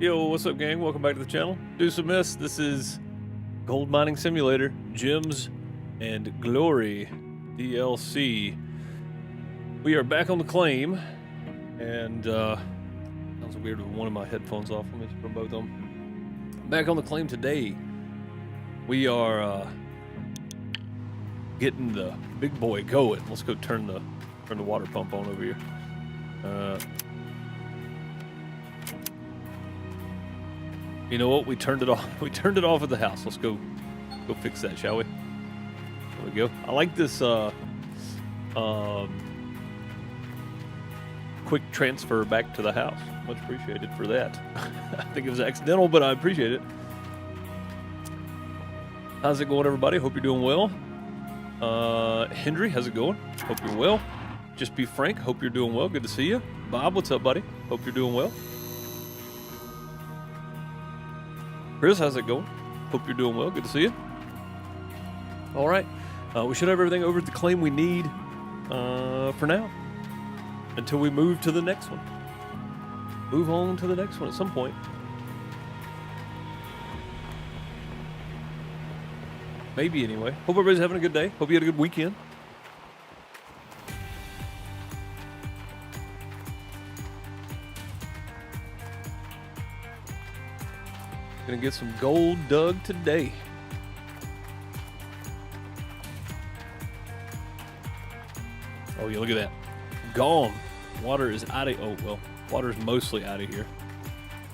Yo, what's up, gang? Welcome back to the channel. DeuceMS. This is Gold Mining Simulator, Gems and Glory DLC. We are back on the claim, and sounds weird with one of my headphones off. Let me just put both of them. Back on the claim today. We are getting the big boy going. Let's go turn the water pump on over here. You know what? We turned it off. We turned it off at the house. Let's go fix that, shall we? There we go. I like this quick transfer back to the house. Much appreciated for that. I think it was accidental, but I appreciate it. How's it going, everybody? Hope you're doing well. Henry, how's it going? Hope you're well. Just Be Frank, hope you're doing well. Good to see you. Bob, what's up, buddy? Hope you're doing well. Chris, how's it going? Hope you're doing well. Good to see you. All right. We should have everything over at the claim we need for now until we move to the next one. Move on to the next one at some point. Maybe anyway. Hope everybody's having a good day. Hope you had a good weekend. Gonna get some gold dug today. Oh yeah, look at that. Gone. Water is out of, oh well, water is mostly out of here.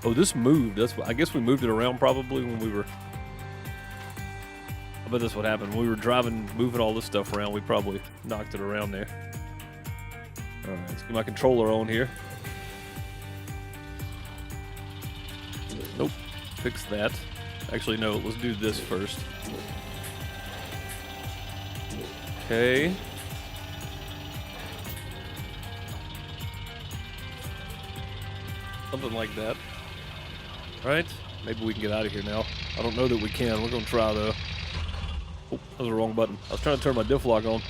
Oh, this moved. That's what, I guess we moved it around probably when we were, I bet that's what happened. When we were driving, moving all this stuff around, we probably knocked it around there. All right, let's get my controller on here. Nope. Fix that. Actually, no, let's do this first. Okay. Something like that. Alright. Maybe we can get out of here now. I don't know that we can. We're going to try, though. Oh, that was the wrong button. I was trying to turn my diff lock on.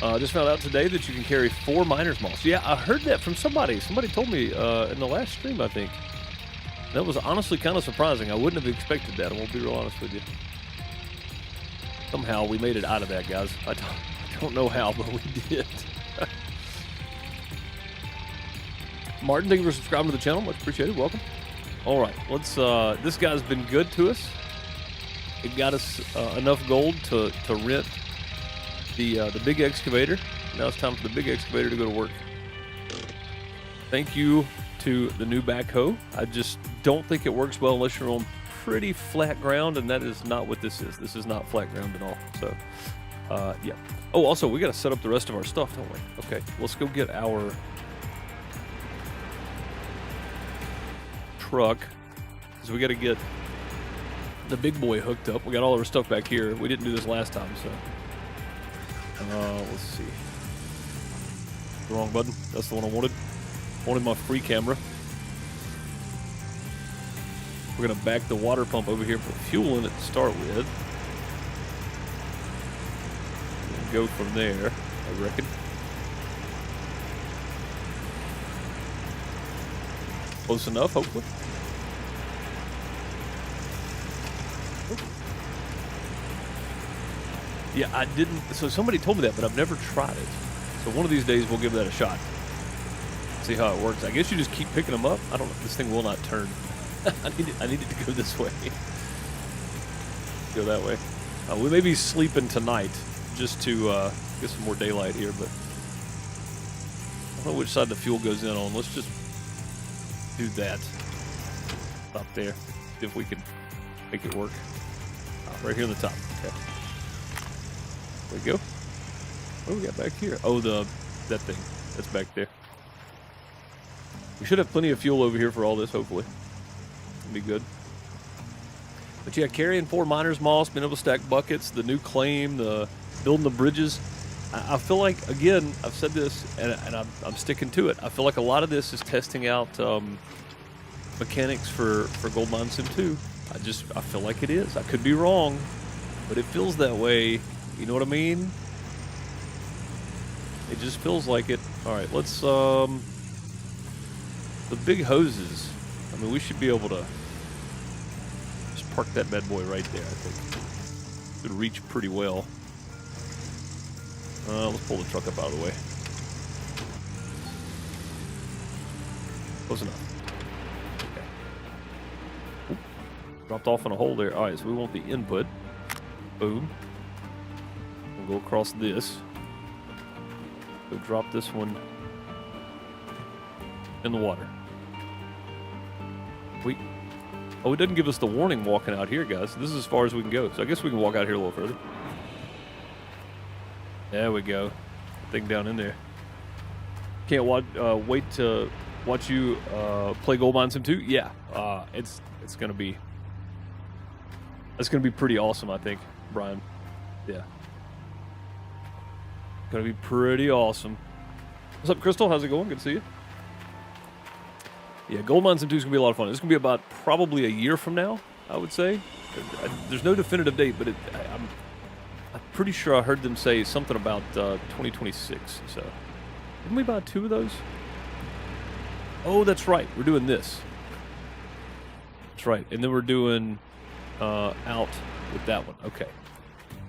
I just found out today that you can carry 4 miner's moss. Yeah, I heard that from somebody. Somebody told me in the last stream, I think. That was honestly kind of surprising. I wouldn't have expected that. I won't be real honest with you. Somehow we made it out of that, guys. I don't know how, but we did. Martin, thank you for subscribing to the channel. Much appreciated. Welcome. All right, let's. This guy's been good to us. It got us enough gold to rent the big excavator. Now it's time for the big excavator to go to work. Thank you to the new backhoe. I just don't think it works well unless you're on pretty flat ground, and that is not what this is. This is not flat ground at all. So, yeah. Oh, also, we got to set up the rest of our stuff, don't we? Okay, let's go get our truck, because we got to get the big boy hooked up. We got all our stuff back here. We didn't do this last time, so let's see. The wrong button. That's the one I wanted. Wanted my free camera. We're gonna back the water pump over here, put fuel in it to start with. And go from there, I reckon. Close enough, hopefully. Yeah, I didn't. So somebody told me that, but I've never tried it. So one of these days we'll give that a shot. See how it works. I guess you just keep picking them up. I don't know. This thing will not turn. I need it to go this way. Go that way. We may be sleeping tonight just to get some more daylight here, but I don't know which side the fuel goes in on. Let's just do that. Stop there. See if we can make it work. Right here on the top. Okay. There we go. What do we got back here? Oh, that thing. That's back there. We should have plenty of fuel over here for all this, hopefully. It'll be good. But yeah, carrying 4 miner's moss, being able to stack buckets, the new claim, the building the bridges. I feel like, again, I've said this, and I'm sticking to it. I feel like a lot of this is testing out mechanics for Gold Mine Sim 2. I feel like it is. I could be wrong, but it feels that way. You know what I mean? It just feels like it. All right, let's... The big hoses. I I mean, we should be able to just park that bad boy right there, I think. Should reach pretty well. Let's pull the truck up out of the way. Close enough. Okay. Oop. Dropped off in a hole there. All right, so we want the input. Boom. We'll go across this. Go drop this one in the water. Oh, it doesn't give us the warning walking out here, guys. This is as far as we can go. So I guess we can walk out here a little further. There we go. Thing down in there. Can't wait to watch you play Gold Mine Sim 2. Yeah, it's gonna be pretty awesome, I think, Brian. Yeah, gonna be pretty awesome. What's up, Crystal? How's it going? Good to see you. Yeah, Gold Mine Sim 2 is going to be a lot of fun. It's going to be about probably a year from now, I would say. There's no definitive date, but I'm pretty sure I heard them say something about 2026. So, didn't we buy 2 of those? Oh, that's right. We're doing this. That's right. And then we're doing out with that one. Okay.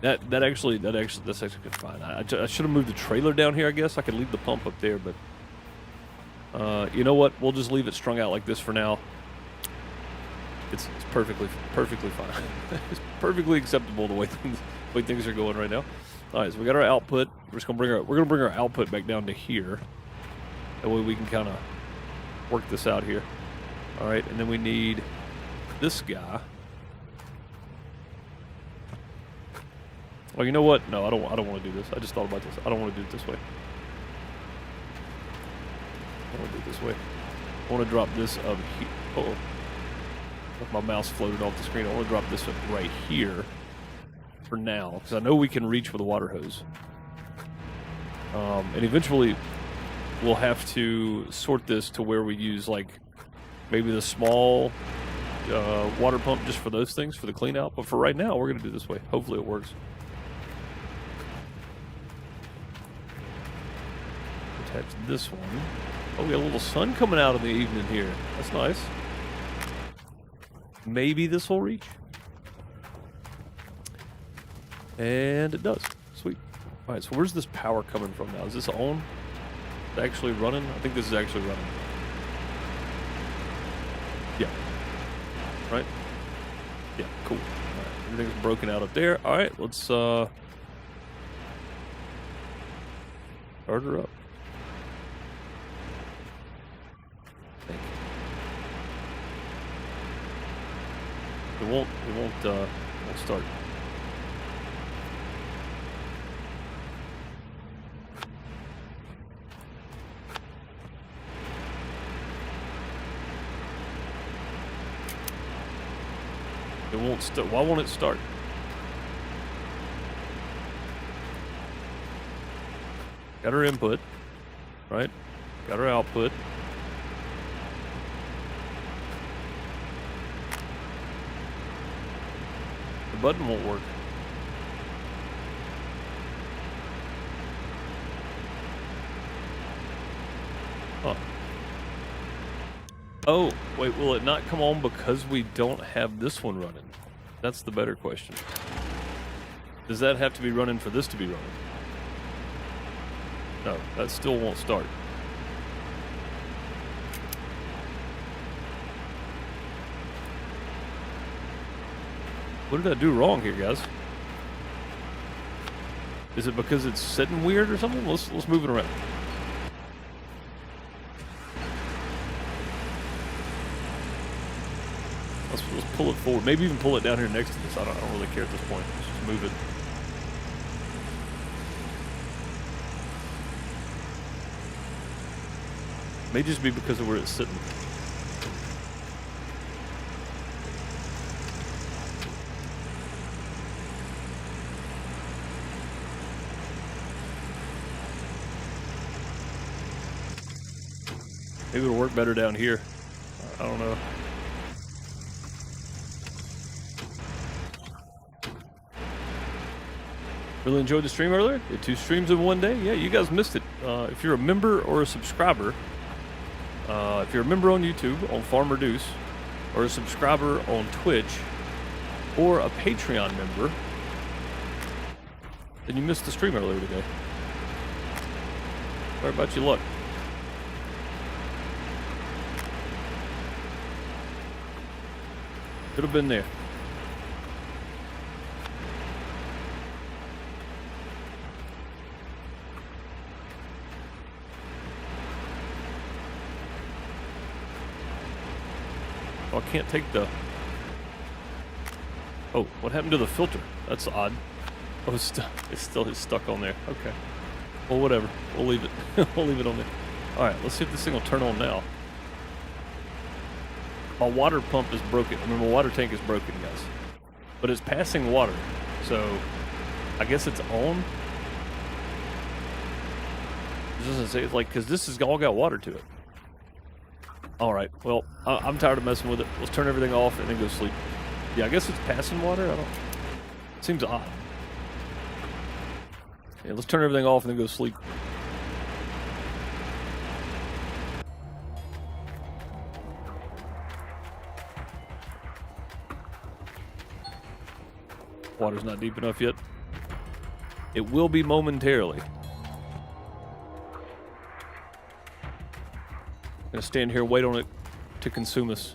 That's actually good. Fine. I should have moved the trailer down here, I guess. I could leave the pump up there, but... you know what? We'll just leave it strung out like this for now. It's perfectly fine. It's perfectly acceptable the way things are going right now. All right, so we got our output. We're gonna bring our output back down to here. That way we can kind of work this out here. All right, and then we need this guy. Oh, you know what? No, I don't want to do this. I just thought about this. I don't want to do it this way. I want to do it this way. I want to drop this up here. Uh-oh. My mouse floated off the screen. I want to drop this up right here for now, because I know we can reach with a water hose. And eventually, we'll have to sort this to where we use, like, maybe the small water pump just for those things, for the clean out. But for right now, we're going to do it this way. Hopefully it works. Attach this one. Oh, we got a little sun coming out in the evening here. That's nice. Maybe this will reach. And it does. Sweet. All right, so where's this power coming from now? Is this on? Is it actually running? I think this is actually running. Yeah. Right? Yeah, cool. All right, everything's broken out up there. All right, let's start her up. It won't start. It won't start. Why won't it start? Got our input, right? Got our output. Button won't work. Huh. Oh, wait, will it not come on because we don't have this one running? That's the better question. Does that have to be running for this to be running? No, that still won't start. What did I do wrong here, guys? Is it because it's sitting weird or something? Let's move it around. Let's pull it forward. Maybe even pull it down here next to this. I don't really care at this point. Let's just move it. May just be because of where it's sitting. Maybe it'll work better down here. I don't know. Really enjoyed the stream earlier? Did 2 streams in one day? Yeah, you guys missed it. If you're a member or a subscriber, If you're a member on YouTube, on FarmerDeuce, or a subscriber on Twitch, or a Patreon member, then you missed the stream earlier today. Sorry about your luck. Could have been there. Oh, I can't take the... Oh, what happened to the filter? That's odd. Oh, it's still stuck on there. Okay. Well, whatever. We'll leave it. We'll leave it on there. All right, let's see if this thing will turn on now. My water pump is broken. I mean, my water tank is broken, guys. But it's passing water, so I guess it's on. It doesn't say it's like, because this has all got water to it. All right. Well, I'm tired of messing with it. Let's turn everything off and then go sleep. Yeah, I guess it's passing water. I don't. It seems odd. Yeah, let's turn everything off and then go sleep. Water's not deep enough yet. It will be momentarily. Gonna stand here and wait on it to consume us.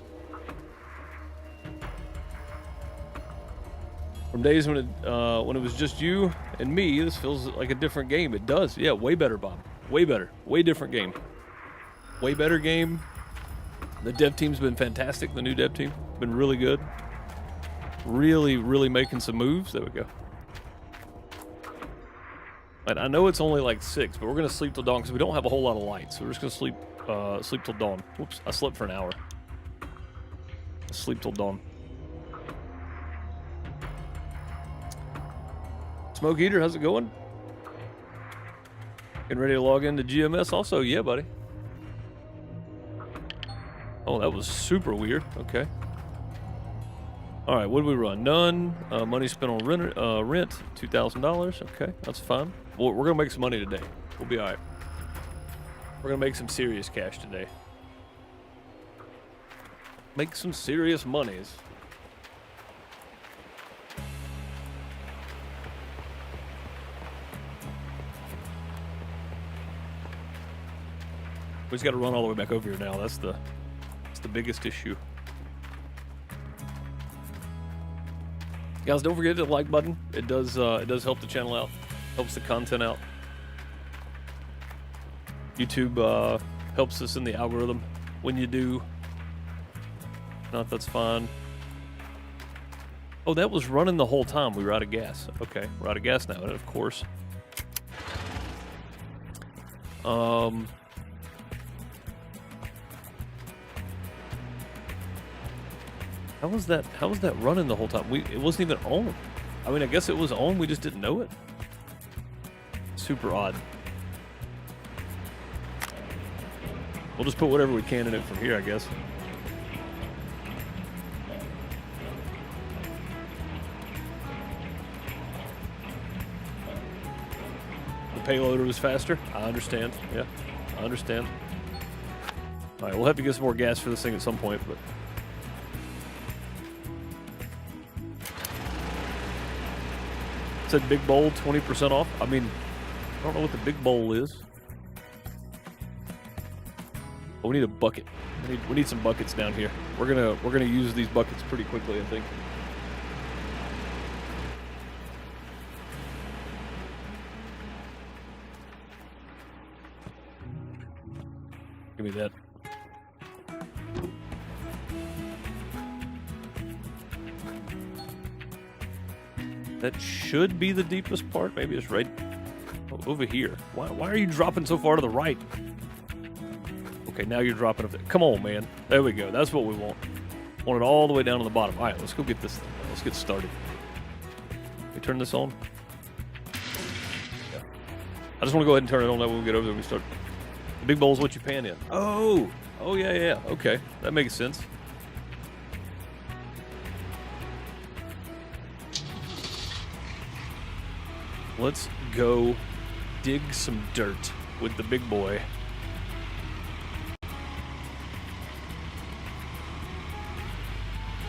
From days when it was just you and me, this feels like a different game. It does. Yeah, way better, Bob. Way better. Way different game. Way better game. The dev team's been fantastic. The new dev team. Been really good. Really, really making some moves. There we go. And I know it's only like 6, but we're going to sleep till dawn because we don't have a whole lot of light. So we're just going to sleep till dawn. Whoops, I slept for an hour. Sleep till dawn. Smoke Eater, how's it going? Getting ready to log into GMS also? Yeah, buddy. Oh, that was super weird. Okay. All right, what did we run? None. Money spent on rent, $2,000. Okay, that's fine. Well, we're going to make some money today. We'll be all right. We're going to make some serious cash today. Make some serious monies. We just got to run all the way back over here now. That's the biggest issue. Guys, don't forget to hit the like button. It does help the channel out, helps the content out. YouTube helps us in the algorithm when you do. If not, that's fine. Oh, that was running the whole time. We were out of gas. Okay, we're out of gas now, and of course. How was that running the whole time? It wasn't even on. I mean, I guess it was on, we just didn't know it. Super odd. We'll just put whatever we can in it from here, I guess. The payloader was faster? I understand. Yeah, I understand. All right, we'll have to get some more gas for this thing at some point, but... It said big bowl, 20% off. I mean, I don't know what the big bowl is. But we need a bucket. We need some buckets down here. We're gonna use these buckets pretty quickly, I think. Give me that. That should be the deepest part. Maybe it's right over here. Why are you dropping so far to the right? Okay, now you're dropping up there. Come on, man. There we go. That's what we want. Want it all the way down to the bottom. All right, let's go get this thing. Let's get started. We turn this on. Yeah. I just want to go ahead and turn it on. That way we get over there and we start. The big bowl is what you pan in. Oh, yeah. Okay, that makes sense. Let's go dig some dirt with the big boy.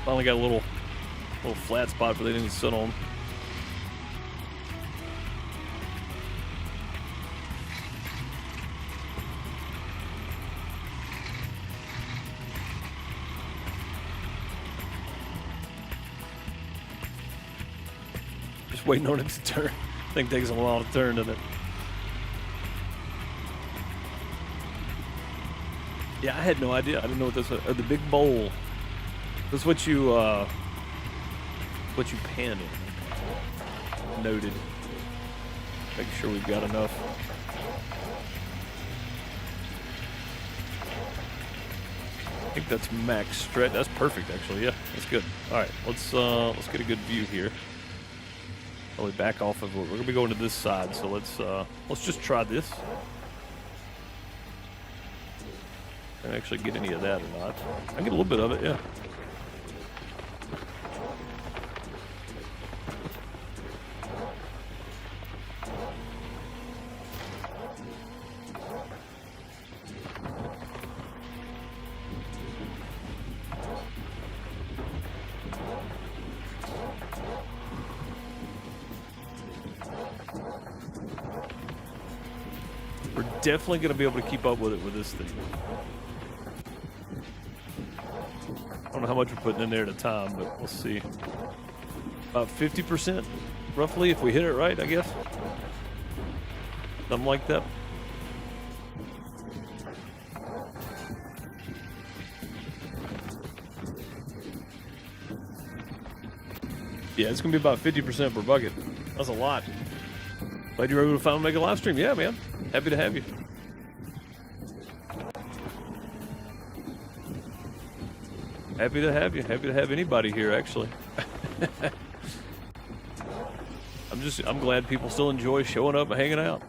Finally got a little flat spot for they didn't sit on. Just waiting on it to turn. I think it takes a while to turn, doesn't it? Yeah, I had no idea. I didn't know what this was. The big bowl. That's what you pan in. Noted. Making sure we've got enough. I think that's max stretch. That's perfect, actually. Yeah, that's good. All right, let's get a good view here. Probably back off of it. We're gonna be going to this side, so let's just try this. Can I actually get any of that or not? I get a little bit of it, yeah. We're definitely going to be able to keep up with it with this thing. I don't know how much we're putting in there at a time, but we'll see. About 50%, roughly, if we hit it right, I guess. Something like that. Yeah, it's going to be about 50% per bucket. That's a lot. Glad you were able to finally make a live stream. Yeah, man. Happy to have you. Happy to have you. Happy to have anybody here, actually. I'm glad people still enjoy showing up and hanging out.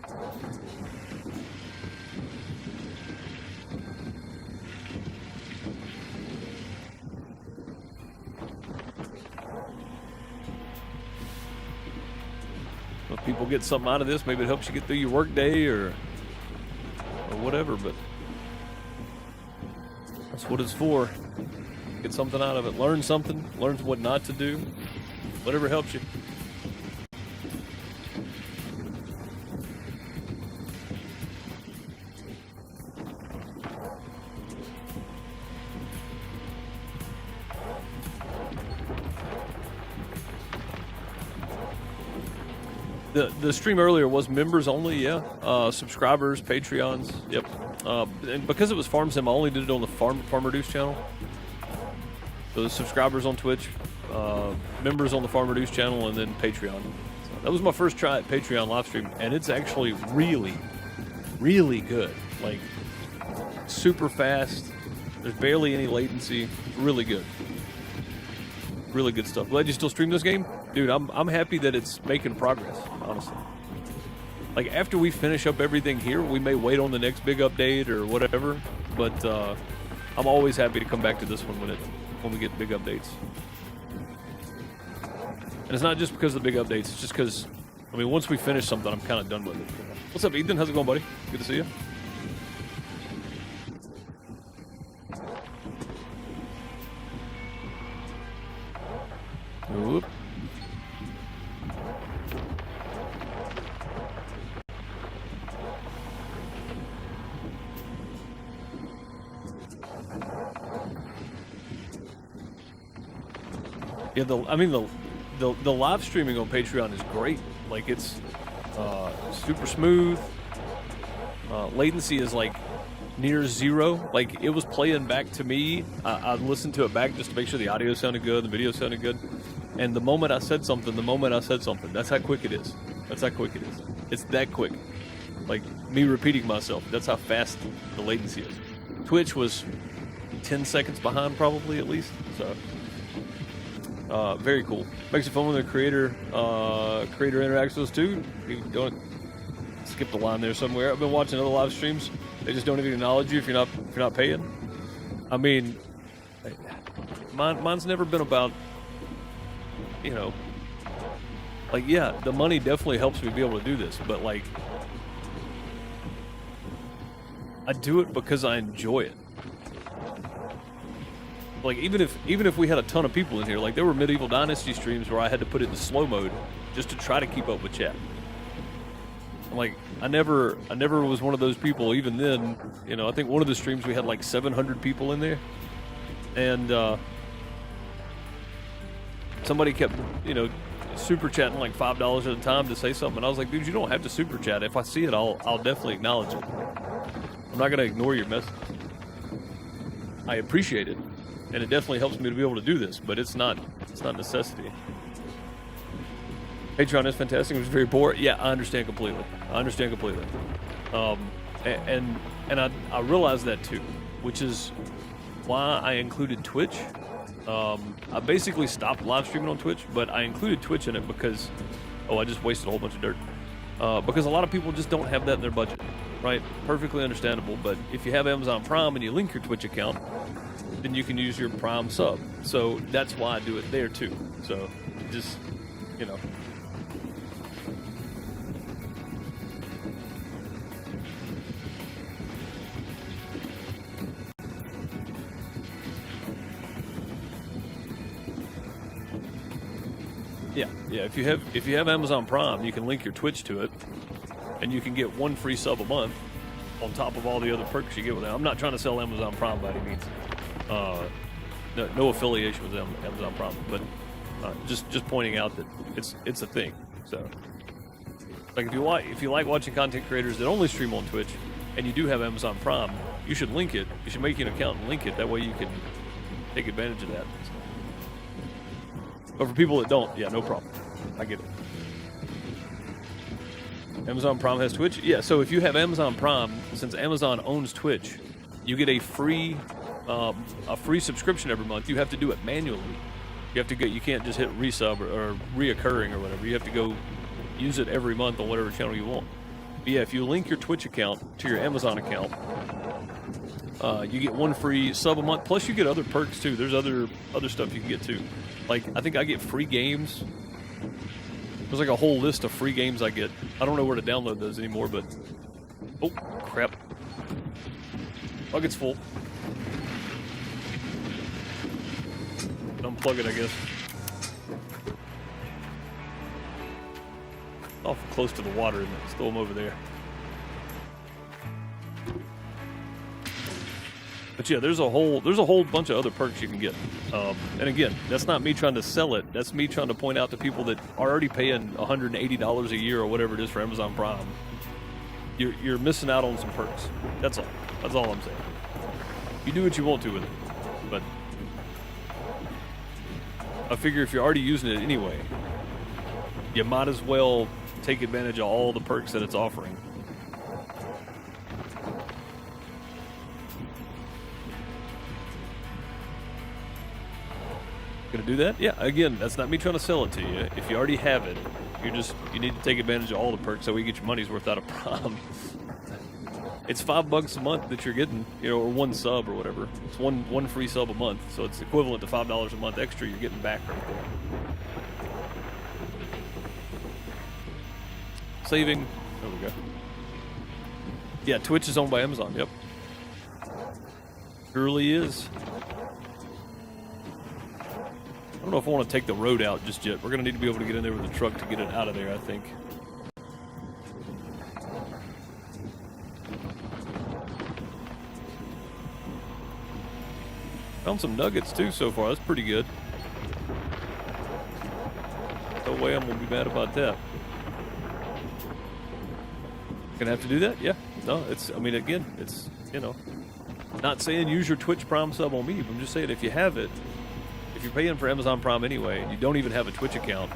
If people get something out of this, maybe it helps you get through your work day or whatever, but that's what it's for. Get something out of it. Learn something. Learn what not to do. Whatever helps you. The stream earlier was members only, yeah. Subscribers, Patreons, yep. And because it was FarmSim, I only did it on the FarmerDeuce channel. So the subscribers on Twitch, members on the FarmerDeuce channel, and then Patreon. So that was my first try at Patreon live stream, and it's actually really, really good. Like, super fast. There's barely any latency. Really good. Really good stuff. Glad you still stream this game. Dude, I'm happy that it's making progress, honestly. Like, after we finish up everything here, we may wait on the next big update or whatever, but I'm always happy to come back to this one when we get big updates. And it's not just because of the big updates, it's just because, I mean, once we finish something, I'm kind of done with it. What's up, Ethan? How's it going, buddy? Good to see you. Whoop. Yeah, the live streaming on Patreon is great. Like, it's super smooth. Latency is like near zero. Like, it was playing back to me. I listened to it back just to make sure the audio sounded good, the video sounded good. And the moment I said something, that's how quick it is. That's how quick it is. It's that quick. Like, me repeating myself, that's how fast the latency is. Twitch was 10 seconds behind, probably, at least. So, very cool. Makes it fun when the creator interacts with us too. You don't skip the line there somewhere. I've been watching other live streams. They just don't even acknowledge you if you're not paying. I mean, mine's never been about, you know, like, yeah, the money definitely helps me be able to do this, but like, I do it because I enjoy it. Like even if we had a ton of people in here, like there were Medieval Dynasty streams where I had to put it in slow mode just to try to keep up with chat. Like I never was one of those people. Even then, you know, I think one of the streams we had like 700 people in there, and somebody kept, you know, super chatting like $5 at a time to say something. And I was like, dude, you don't have to super chat. If I see it, I'll definitely acknowledge it. I'm not gonna ignore your message. I appreciate it, and it definitely helps me to be able to do this. But it's not a necessity. Patreon is fantastic. It was very poor. Yeah, I understand completely. And I realize that too, which is why I included Twitch. I basically stopped live streaming on Twitch, but I included Twitch in it because, I just wasted a whole bunch of dirt. Because a lot of people just don't have that in their budget, right? Perfectly understandable. But if you have Amazon Prime and you link your Twitch account, then you can use your Prime sub. So that's why I do it there too. So just, you know. Yeah. If you have Amazon Prime, you can link your Twitch to it, and you can get 1 free sub a month on top of all the other perks you get with it. I'm not trying to sell Amazon Prime by any means. No affiliation with Amazon Prime, but just pointing out that it's a thing. So, like if you like watching content creators that only stream on Twitch, and you do have Amazon Prime, you should link it. You should make you an account and link it. That way you can take advantage of that. But for people that don't, yeah, no problem. I get it. Amazon Prime has Twitch? Yeah, so if you have Amazon Prime, since Amazon owns Twitch, you get a free subscription every month. You have to do it manually. You can't just hit resub or reoccurring or whatever. You have to go use it every month on whatever channel you want. But yeah, if you link your Twitch account to your Amazon account, you get 1 free sub a month, plus you get other perks too. There's other stuff you can get too. Like, I think I get free games. There's like a whole list of free games I get. I don't know where to download those anymore, but... Oh, crap. Bucket's full. Unplug it, I guess. Awful close to the water, isn't it? Let's throw them over there. But yeah, there's a whole bunch of other perks you can get. And again, that's not me trying to sell it. That's me trying to point out to people that are already paying $180 a year or whatever it is for Amazon Prime. You're missing out on some perks. That's all. That's all I'm saying. You do what you want to with it, but I figure if you're already using it anyway, you might as well take advantage of all the perks that it's offering. Gonna do that? Yeah, again, that's not me trying to sell it to you. If you already have it, you need to take advantage of all the perks so we get your money's worth out of Prime. It's $5 a month that you're getting, or 1 sub or whatever. It's one free sub a month, so it's equivalent to $5 a month extra you're getting back right there. Saving. There we go. Yeah, Twitch is owned by Amazon. Yep. Surely is. I don't know if I want to take the road out just yet. We're going to need to be able to get in there with the truck to get it out of there, I think. Found some nuggets, too, so far. That's pretty good. No way I'm going to be mad about that. Gonna have to do that? Yeah. No, again, it's, not saying use your Twitch Prime sub on me, but I'm just saying if you have it, if you're paying for Amazon Prime anyway, and you don't even have a Twitch account,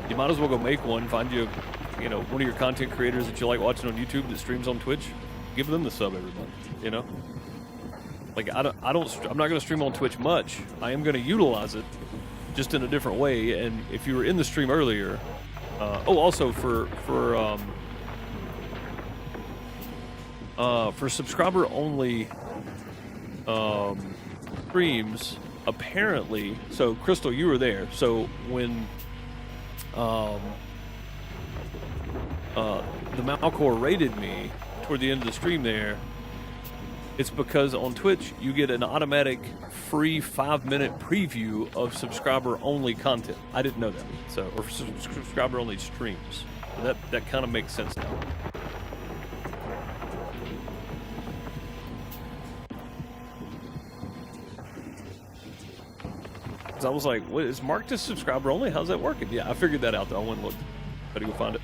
you might as well go make one. Find you, one of your content creators that you like watching on YouTube that streams on Twitch. Give them the sub every month. Like I'm not going to stream on Twitch much. I am going to utilize it, just in a different way. And if you were in the stream earlier, also for subscriber only streams. Apparently, so Crystal, you were there. So when the Malcor raided me toward the end of the stream there, It's because on Twitch, you get an automatic free 5-minute preview of subscriber-only content. I didn't know that. So, or subscriber-only streams. So that kind of makes sense now. So I was like, what, is marked as subscriber-only? How's that working? Yeah, I figured that out, though. I went and looked. Better go find it.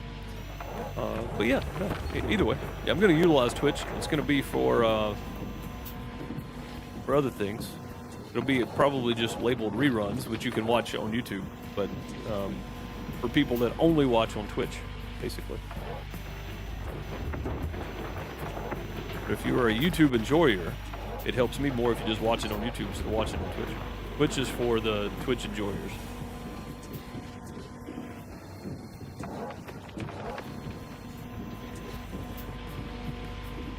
But yeah, no, either way. Yeah, I'm going to utilize Twitch. It's going to be for other things. It'll be probably just labeled reruns, which you can watch on YouTube, but for people that only watch on Twitch, basically. But if you are a YouTube enjoyer, it helps me more if you just watch it on YouTube instead of watching it on Twitch. Twitch is for the Twitch enjoyers.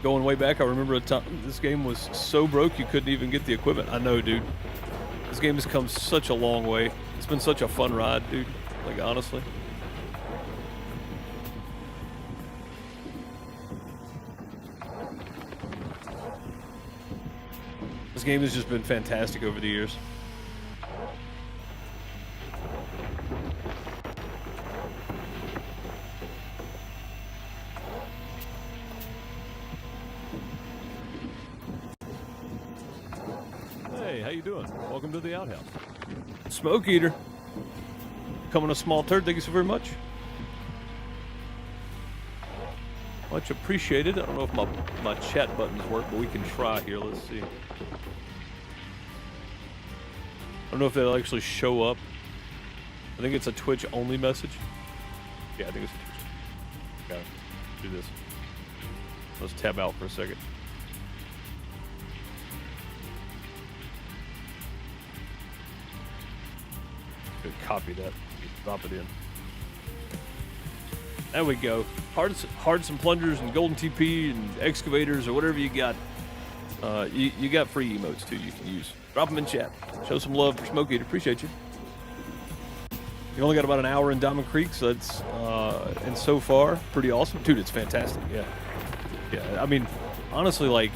Going way back, I remember a time this game was so broke you couldn't even get the equipment. I know, dude. This game has come such a long way. It's been such a fun ride, dude. Like, honestly. This game has just been fantastic over the years. How you doing? Welcome to the outhouse. Smoke Eater. Coming a small turd, thank you so very much. Much appreciated. I don't know if my chat buttons work, but we can try here. Let's see. I don't know if they'll actually show up. I think it's a Twitch only message. Yeah, I think it's a Twitch. Gotta do this. Let's tab out for a second. Copy that, drop it in. There we go. Hards and plungers and golden TP and excavators or whatever you got. You got free emotes too you can use. Drop them in chat. Show some love for Smoke Eater. Appreciate you. You only got about an hour in Diamond Creek, so that's and so far pretty awesome, dude. It's fantastic. Yeah. I mean, honestly, like,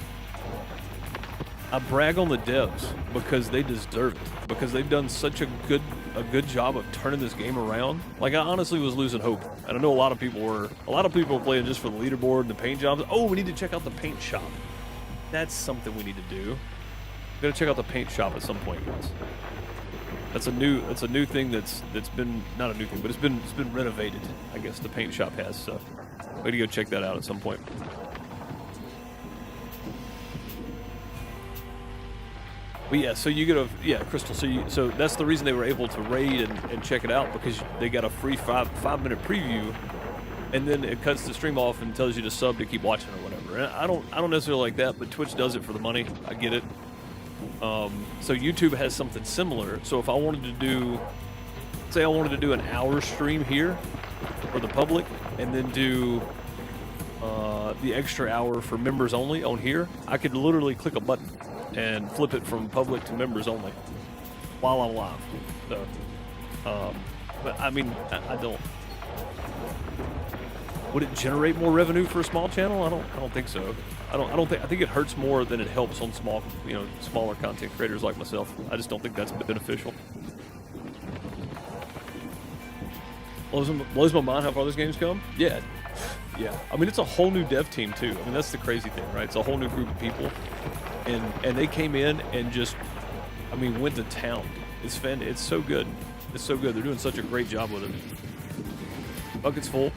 I brag on the devs because they deserve it. Because they've done such a good job of turning this game around. Like, I honestly was losing hope, and I know a lot of people were playing just for the leaderboard and the paint jobs. Oh, we need to check out the paint shop. That's something we need to do. We gotta check out the paint shop at some point, guys. That's a new thing that's been not a new thing, but it's been renovated. I guess the paint shop has. So we gotta go check that out at some point. But yeah, so you get a Crystal. So that's the reason they were able to raid and check it out, because they got a free 5-minute preview, and then it cuts the stream off and tells you to sub to keep watching or whatever. And I don't necessarily like that, but Twitch does it for the money. I get it. So YouTube has something similar. So if I wanted to do, say I wanted to do an hour stream here for the public, and then do the extra hour for members only on here, I could literally click a button and flip it from public to members only while I'm live. So, but I mean, I don't. Would it generate more revenue for a small channel? I don't think so. I think it hurts more than it helps on smaller content creators like myself. I just don't think that's beneficial. Blows my mind how far this game's come. Yeah. I mean, it's a whole new dev team too. I mean, that's the crazy thing, right? It's a whole new group of people, and they came in and just, I mean, went to town. It's so good. It's so good. They're doing such a great job with it. Bucket's full.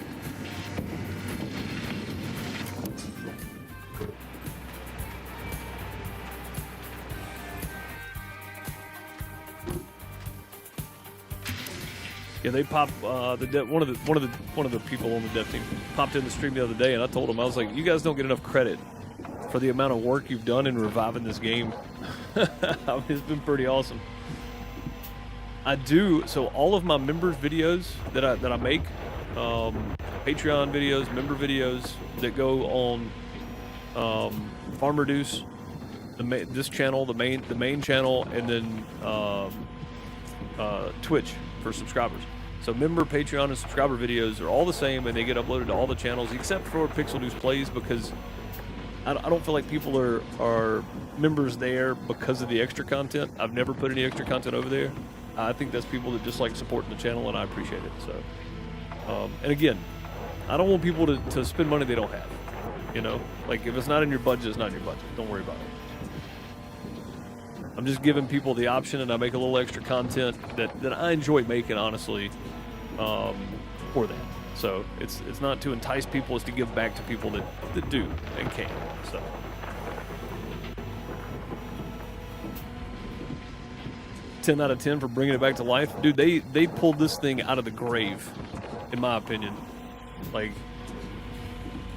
Yeah, they popped one of the people on the dev team popped in the stream the other day, and I told him, I was like, you guys don't get enough credit for the amount of work you've done in reviving this game. I mean, it's been pretty awesome. I do, so all of my members videos that I make, Patreon videos, member videos that go on FarmerDeuce, this channel, the main channel, and then Twitch for subscribers. So member, Patreon, and subscriber videos are all the same, and they get uploaded to all the channels except for PixelDeucePlays, because I don't feel like people are members there because of the extra content. I've never put any extra content over there. I think that's people that just like supporting the channel, and I appreciate it. So, and again, I don't want people to spend money they don't have. You know, like if it's not in your budget, it's not in your budget. Don't worry about it. I'm just giving people the option, and I make a little extra content that I enjoy making, honestly, for that. So it's not to entice people, it's to give back to people that do and can. So 10 out of 10 for bringing it back to life. Dude, they pulled this thing out of the grave, in my opinion. Like,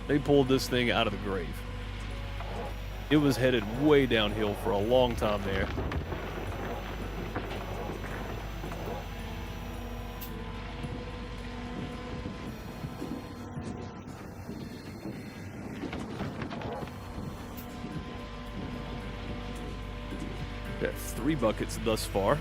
they pulled this thing out of the grave. It was headed way downhill for a long time there. Got 3 buckets thus far.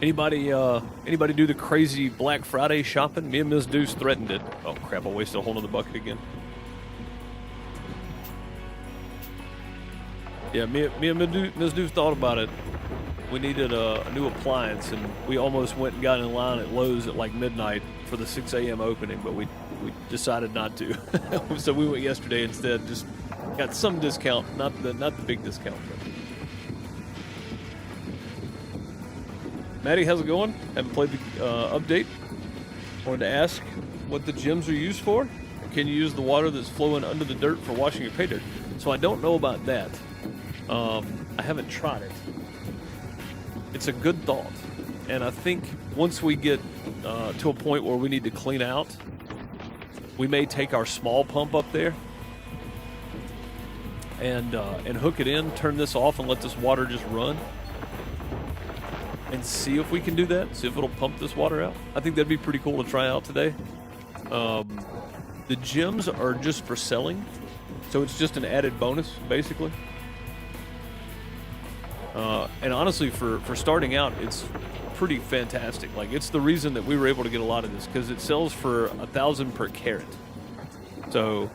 Anybody do the crazy Black Friday shopping? Me and Ms. Deuce threatened it. Oh crap, I wasted a whole nother bucket again. Yeah, me and Ms. Deuce thought about it. We needed a new appliance, and we almost went and got in line at Lowe's at like midnight for the 6 a.m. opening, but we decided not to. So we went yesterday instead. Just got some discount, not the big discount. But. Maddie, how's it going? Haven't played the update. Wanted to ask what the gems are used for. Can you use the water that's flowing under the dirt for washing your pay dirt? So I don't know about that. I haven't tried it. It's a good thought. And I think once we get to a point where we need to clean out, we may take our small pump up there and hook it in, turn this off, and let this water just run. And see if we can do that. See if it'll pump this water out. I think that'd be pretty cool to try out today. The gems are just for selling, so it's just an added bonus, basically. And honestly, for starting out, it's pretty fantastic. Like, it's the reason that we were able to get a lot of this, because it sells for 1,000 per carat. So,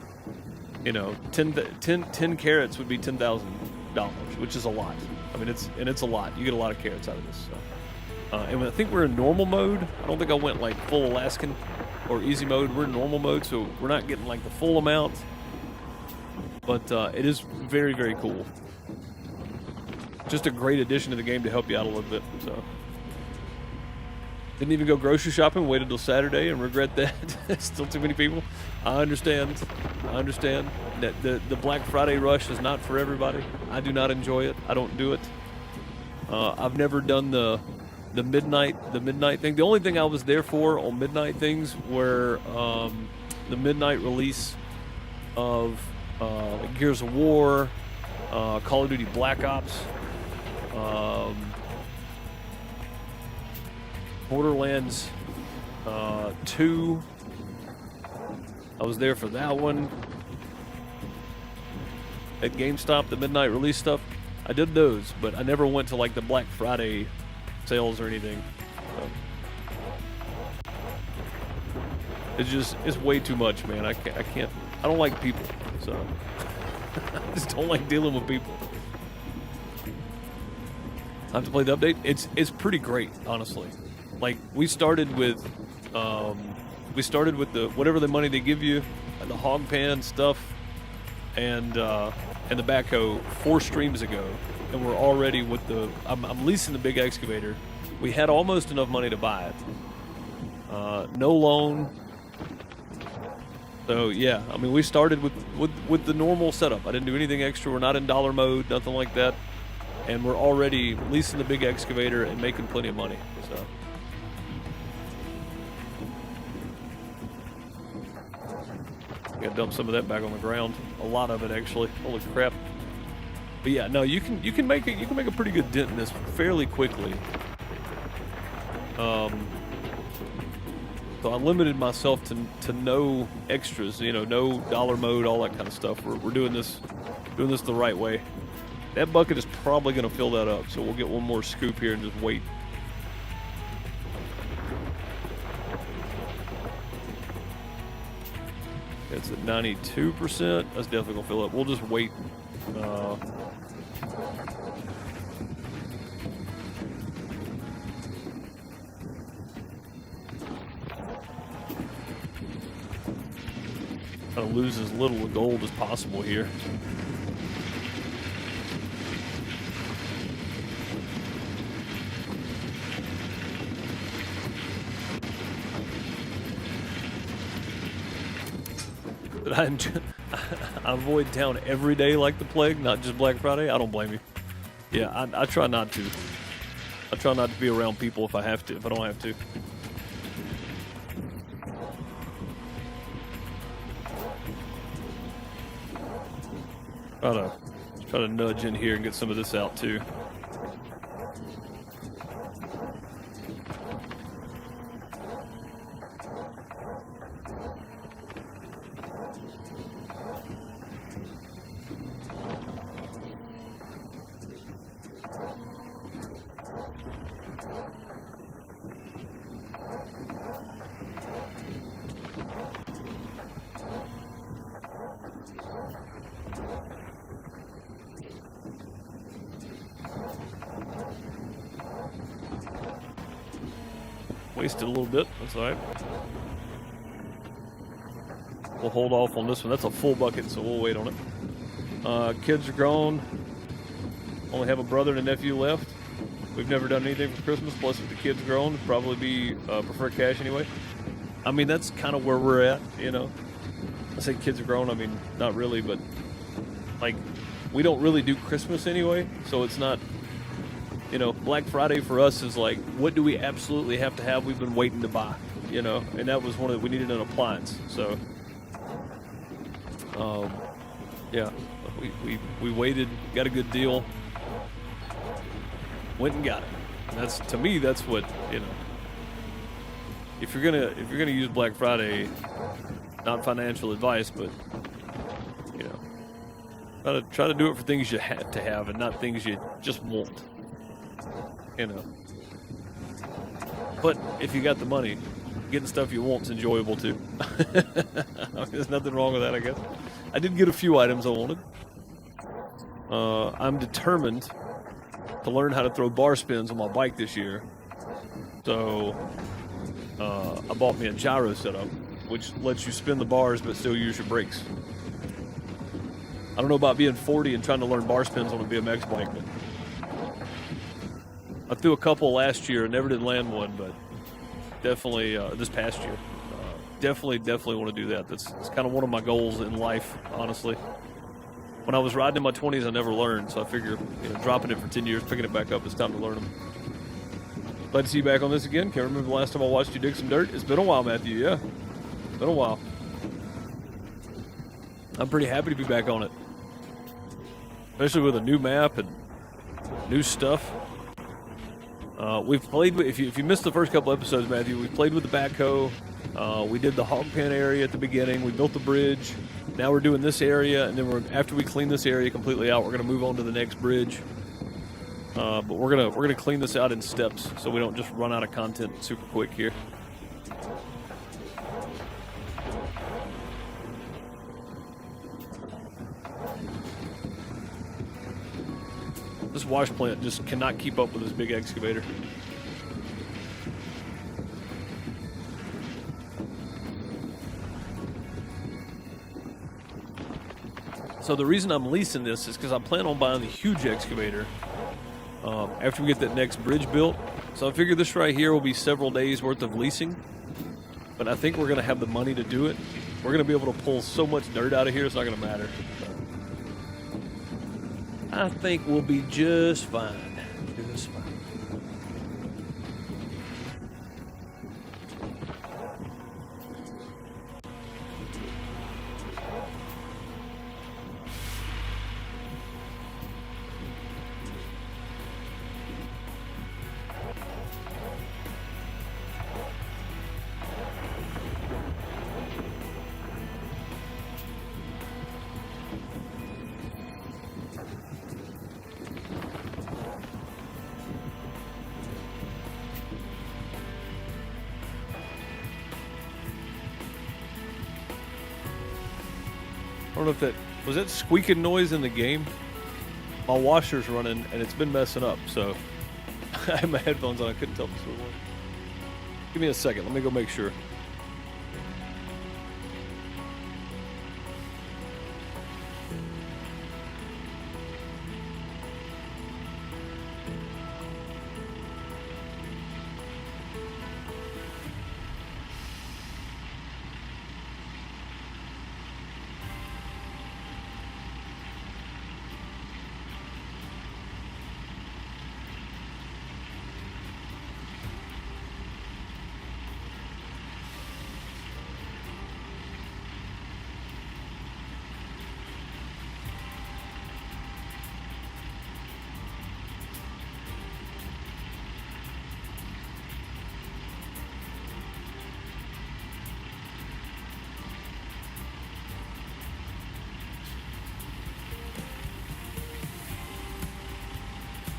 you know, 10 carats would be $10,000, which is a lot. I mean, it's a lot. You get a lot of carats out of this. So. And I think we're in normal mode. I don't think I went like full Alaskan or easy mode. We're in normal mode, so we're not getting like the full amount. But it is very, very cool. Just a great addition to the game to help you out a little bit. So didn't even go grocery shopping. Waited till Saturday and regret that. Still too many people. I understand. That the Black Friday rush is not for everybody. I do not enjoy it. I don't do it. I've never done the midnight thing. The only thing I was there for on midnight things were the midnight release of Gears of War, Call of Duty Black Ops, Borderlands 2. I was there for that one. At GameStop, the midnight release stuff, I did those, but I never went to like the Black Friday sales or anything. So. It's way too much, man. I don't like people, so I just don't like dealing with people. I have to play the update. It's pretty great, honestly. Like, we started with the whatever the money they give you, the hog pan stuff, and the backhoe 4 streams ago, and we're already with the. I'm leasing the big excavator. We had almost enough money to buy it. No loan. So yeah, I mean, we started with the normal setup. I didn't do anything extra. We're not in dollar mode, nothing like that, and we're already leasing the big excavator and making plenty of money. So. Gotta dump some of that back on the ground. A lot of it, actually. Holy crap! But yeah, no, you can make a pretty good dent in this fairly quickly. So I limited myself to no extras, you know, no dollar mode, all that kind of stuff. We're doing this the right way. That bucket is probably going to fill that up, so we'll get one more scoop here and just wait. It's at 92%. That's definitely gonna fill up. We'll just wait. Try to lose as little of gold as possible here. But I avoid town every day like the plague, not just Black Friday. I don't blame you. Yeah, I try not to. I try not to be around people if I have to, if I don't have to. Try to nudge in here and get some of this out too. Wasted a little bit, that's all right. We'll hold off on this one. That's a full bucket, so we'll wait on it. Kids are grown. Only have a brother and a nephew left. We've never done anything for Christmas, plus if the kid's grown, it'd probably be prefer cash anyway. I mean, that's kind of where we're at, you know. I say kids are grown, I mean, not really, but like, we don't really do Christmas anyway, so it's not, you know, Black Friday for us is like, what do we absolutely have to have? We've been waiting to buy, you know, and that was one of the, we needed an appliance. So, yeah, we waited, got a good deal, went and got it. And that's, to me, that's what, you know, if you're gonna use Black Friday, not financial advice, but you know, try to do it for things you have to have and not things you just want. You know, but if you got the money, getting stuff you want's enjoyable too. There's nothing wrong with that, I guess. I did get a few items I wanted. I'm determined to learn how to throw bar spins on my bike this year. So I bought me a gyro setup, which lets you spin the bars but still use your brakes. I don't know about being 40 and trying to learn bar spins on a BMX bike, but I threw a couple last year and never did land one, but definitely this past year. Definitely want to do that. It's kind of one of my goals in life, honestly. When I was riding in my 20s, I never learned, so I figure, you know, dropping it for 10 years, picking it back up, it's time to learn them. Glad to see you back on this again. Can't remember the last time I watched you dig some dirt. It's been a while, Matthew, yeah. Been a while. I'm pretty happy to be back on it. Especially with a new map and new stuff. We've played with, if you missed the first couple episodes, Matthew, we played with the backhoe. We did the hog pen area at the beginning. We built the bridge. Now we're doing this area, and then after we clean this area completely out, we're going to move on to the next bridge. But we're gonna clean this out in steps so we don't just run out of content super quick here. This wash plant just cannot keep up with this big excavator. So the reason I'm leasing this is because I plan on buying the huge excavator after we get that next bridge built. So I figure this right here will be several days worth of leasing, but I think we're going to have the money to do it. We're going to be able to pull so much dirt out of here, it's not going to matter. I think we'll be just fine. Just fine. don't know if that was that squeaking noise in the game. My washer's running and it's been messing up, so I had my headphones on. I couldn't tell if this was one. Give me a second. Let me go make sure.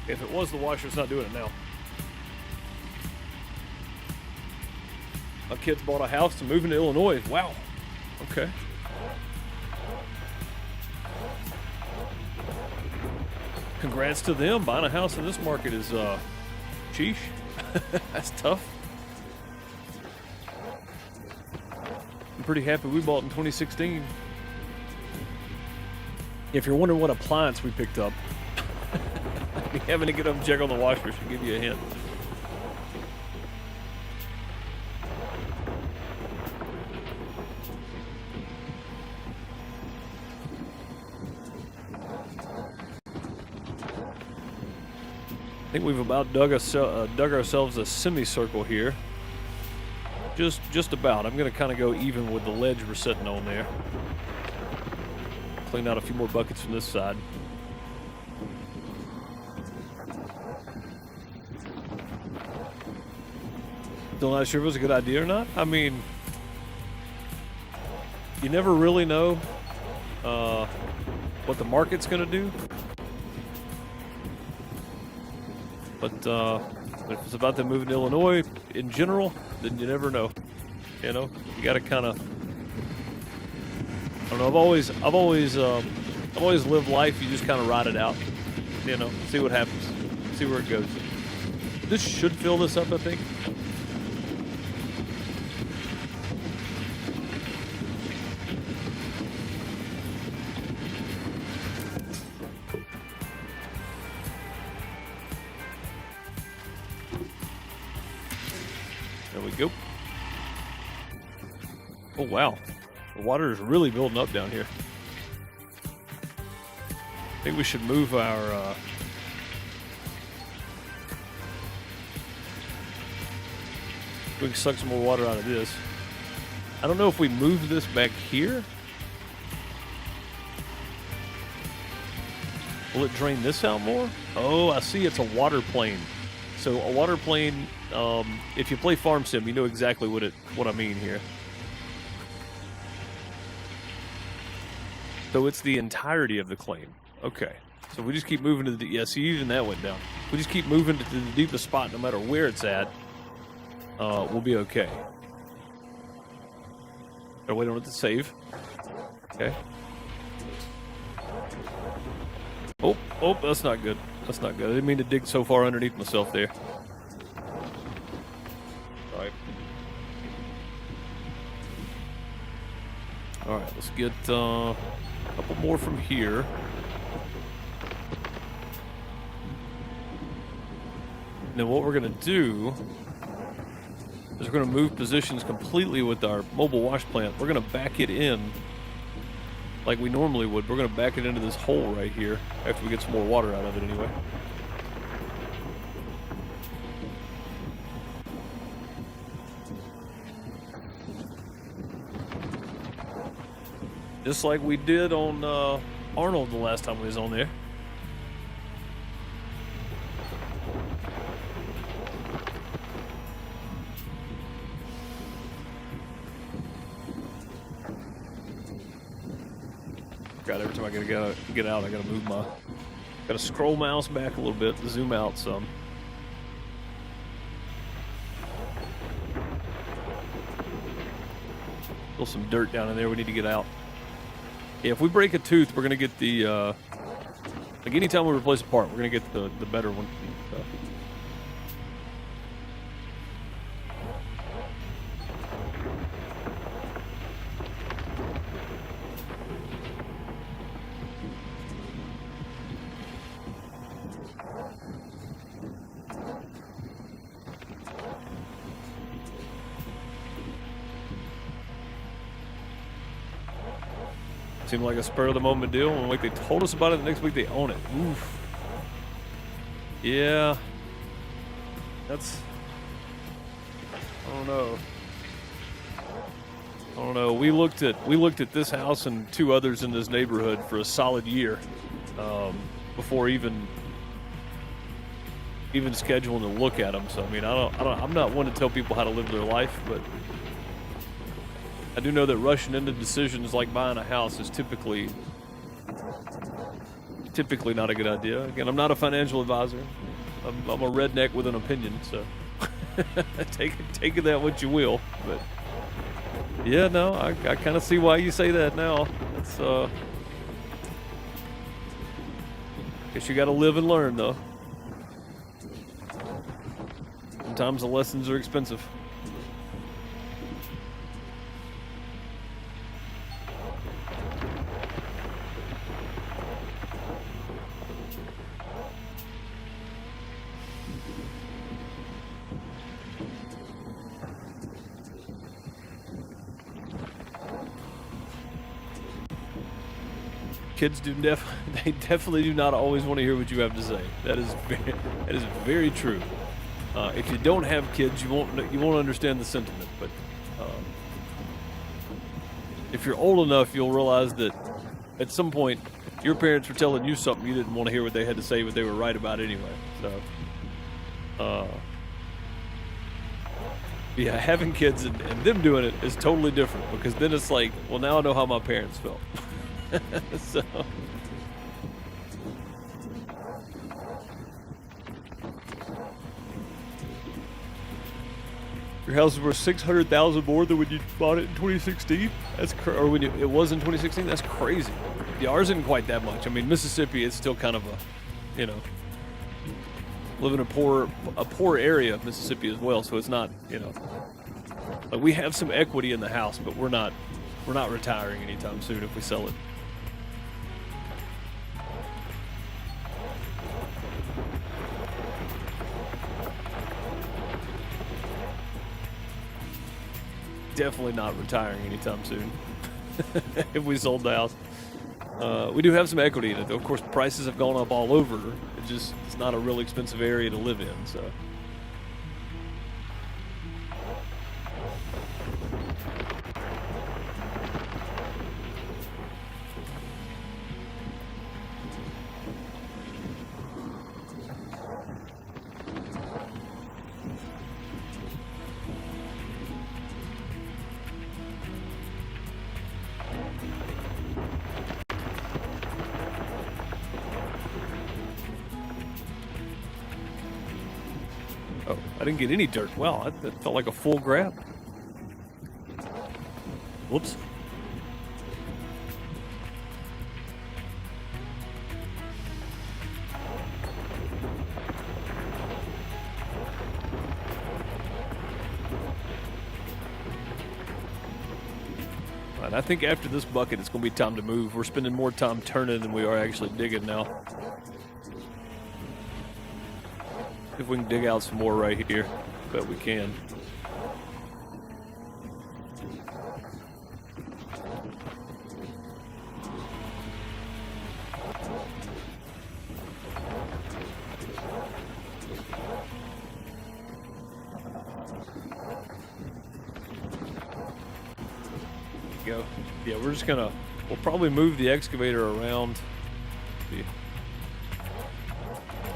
If it was the washer, it's not doing it now. My kids bought a house to move into Illinois. Wow. Okay. Congrats to them. Buying a house in this market is, sheesh. That's tough. I'm pretty happy we bought in 2016. If you're wondering what appliance we picked up, having to get up and check on the washer should give you a hint. I think we've about dug ourselves a semicircle here. Just about. I'm going to kind of go even with the ledge we're sitting on there. Clean out a few more buckets from this side. Still not sure if it was a good idea or not. I mean, you never really know what the market's going to do. But if it's about them moving to Illinois in general, then you never know. You know, you got to kind of. I don't know. I've always lived life. You just kind of ride it out. You know, see what happens, see where it goes. This should fill this up, I think. There we go. Oh, wow. The water is really building up down here. I think we should move our... we can suck some more water out of this. I don't know if we move this back here. Will it drain this out more? Oh, I see. It's a water plane. So a water plane, if you play Farm Sim, you know exactly what I mean here. So it's the entirety of the claim. Okay. So we just keep moving to the... Yeah, see, even that went down. We just keep moving to the deepest spot, no matter where it's at. We'll be okay. Gotta wait on it to save. Okay. Oh, that's not good. That's not good. I didn't mean to dig so far underneath myself there. Alright. Alright, let's get a couple more from here. And then what we're going to do is we're going to move positions completely with our mobile wash plant. We're going to back it in like we normally would. We're going to back it into this hole right here after we get some more water out of it anyway. Just like we did on Arnold the last time we was on there. God, every time I gotta get out, I gotta move my... Gotta scroll mouse back a little bit to zoom out some. Still some dirt down in there we need to get out. Yeah, if we break a tooth, we're gonna get the like anytime we replace a part, we're gonna get the better one. So. Seemed like a spur of the moment deal. And like they told us about it, the next week they own it. Oof. Yeah. That's. I don't know. I don't know. We looked at this house and 2 others in this neighborhood for a solid year, before even scheduling to look at them. So I mean, I'm not one to tell people how to live their life, but I do know that rushing into decisions like buying a house is typically not a good idea. Again, I'm not a financial advisor. I'm a redneck with an opinion, so take it that what you will. But yeah, no, I kind of see why you say that now. It's guess you got to live and learn, though. Sometimes the lessons are expensive. Kids they definitely do not always want to hear what you have to say. That is very true. If you don't have kids, you won't understand the sentiment. But if you're old enough, you'll realize that at some point your parents were telling you something you didn't want to hear what they had to say, but they were right about anyway. So, yeah, having kids and them doing it is totally different, because then it's like, well, now I know how my parents felt. So. Your house is worth $600,000 more than when you bought it in 2016. Or when it was in 2016. That's crazy. The ours isn't quite that much. I mean, Mississippi is still kind of a, live in a poor area of Mississippi as well. So it's not, like we have some equity in the house, but we're not retiring anytime soon if we sell it. Definitely not retiring anytime soon if we sold the house. We do have some equity in it, though. Of course, prices have gone up all over. It's not a real expensive area to live in, so. Oh, I didn't get any dirt. Wow, that felt like a full grab. Whoops. And I think after this bucket, it's going to be time to move. We're spending more time turning than we are actually digging now. If we can dig out some more right here, bet we can. Go. Yeah, we're just gonna, we'll probably move the excavator around. See.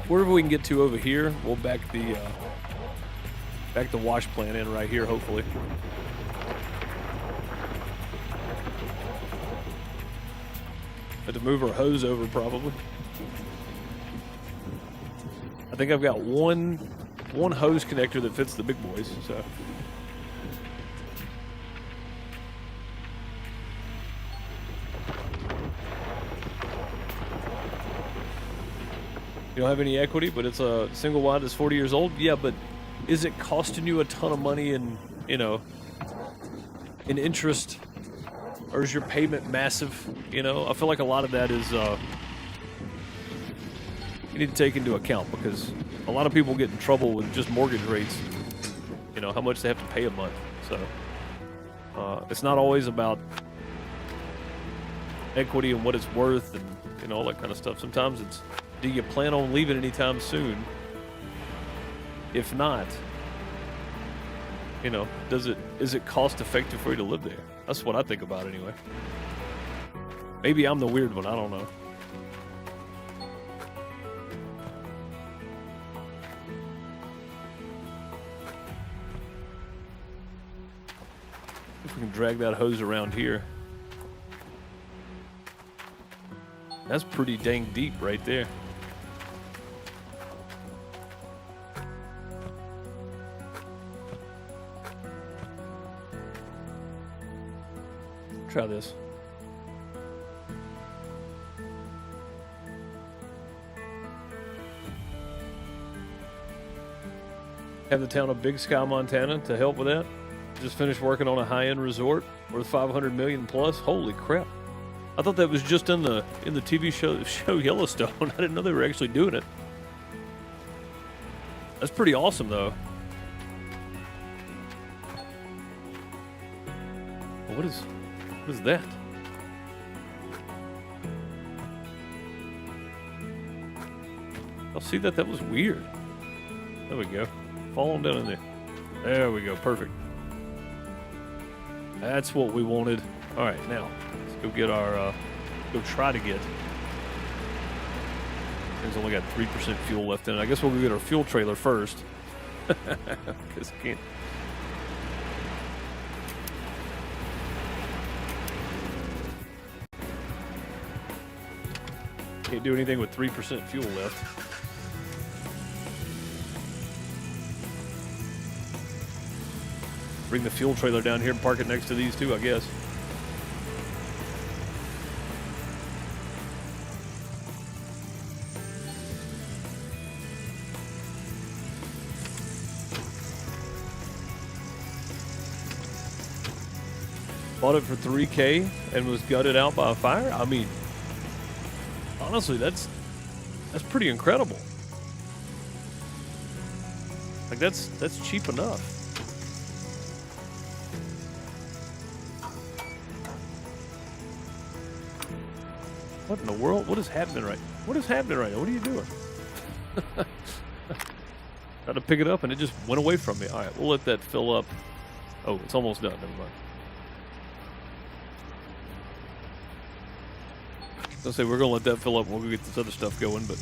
Wherever we can get to over here, we'll back the wash plant in right here, hopefully. Have to move our hose over probably. I think I've got one hose connector that fits the big boys, so. You don't have any equity, but it's a single wide that's 40 years old. Yeah, but is it costing you a ton of money in, you know, in interest, or is your payment massive? You know, I feel like a lot of that is you need to take into account, because a lot of people get in trouble with just mortgage rates. You know, how much they have to pay a month. So it's not always about equity and what it's worth and, you know, all that kind of stuff. Sometimes it's, do you plan on leaving anytime soon? If not, you know, is it cost effective for you to live there? That's what I think about anyway. Maybe I'm the weird one, I don't know. If we can drag that hose around here. That's pretty dang deep right there. Try this. Have the town of Big Sky, Montana to help with that. Just finished working on a high-end resort worth $500 million plus. Holy crap. I thought that was just in the TV show Yellowstone. I didn't know they were actually doing it. That's pretty awesome though. What is that? I'll see that. That was weird. There we go. Fall on down in there. There we go. Perfect. That's what we wanted. All right, now let's go get our. Go try to get. It's only got 3% fuel left in it. I guess we'll go get our fuel trailer first. Because I can't. Can't do anything with 3% fuel left. Bring the fuel trailer down here and park it next to these two, I guess. Bought it for $3K and was gutted out by a fire? I mean, honestly, that's pretty incredible. Like that's cheap enough. What in the world? What is happening right? What is happening right now? What are you doing? Tried to pick it up and it just went away from me. All right, we'll let that fill up. Oh, it's almost done. Never mind. I'll say we're gonna let that fill up and we'll go get this other stuff going, but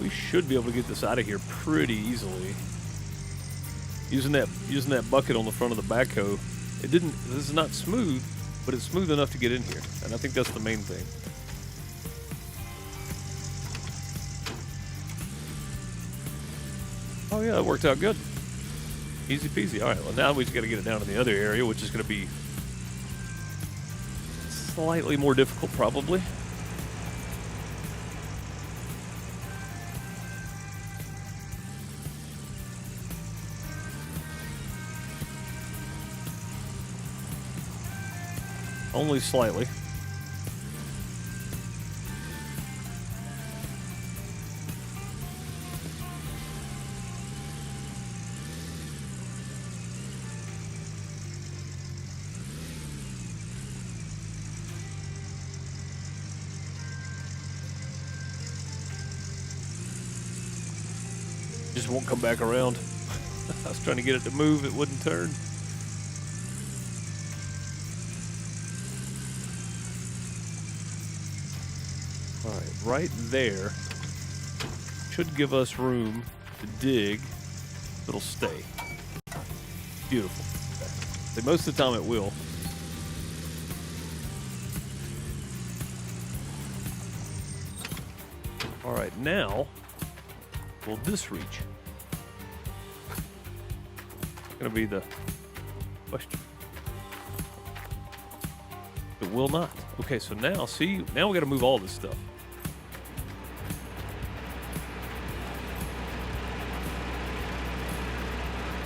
we should be able to get this out of here pretty easily. Using that bucket on the front of the backhoe, this is not smooth, but it's smooth enough to get in here, and I think that's the main thing. Oh yeah, that worked out good. Easy peasy. All right, well now we just got to get it down to the other area, which is going to be slightly more difficult probably. Only slightly. Just won't come back around. I was trying to get it to move, it wouldn't turn. All right, right there should give us room to dig. It'll stay. Beautiful. Okay. Most of the time it will. All right, now will this reach? Gonna be the question. It will not. Okay, so now, see, now we gotta move all this stuff.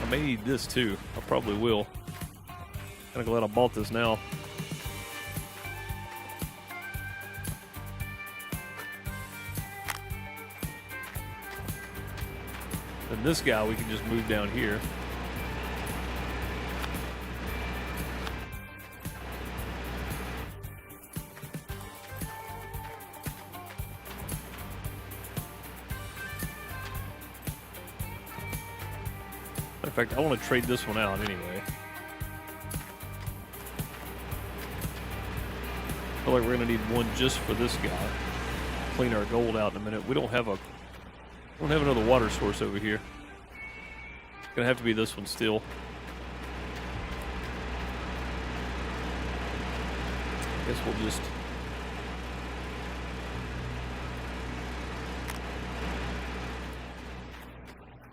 I may need this too. I probably will. Kinda glad I bought this now. And this guy we can just move down here. In fact, I want to trade this one out anyway. I feel like we're going to need one just for this guy. Clean our gold out in a minute. We don't have another water source over here. It's going to have to be this one still. I guess we'll just...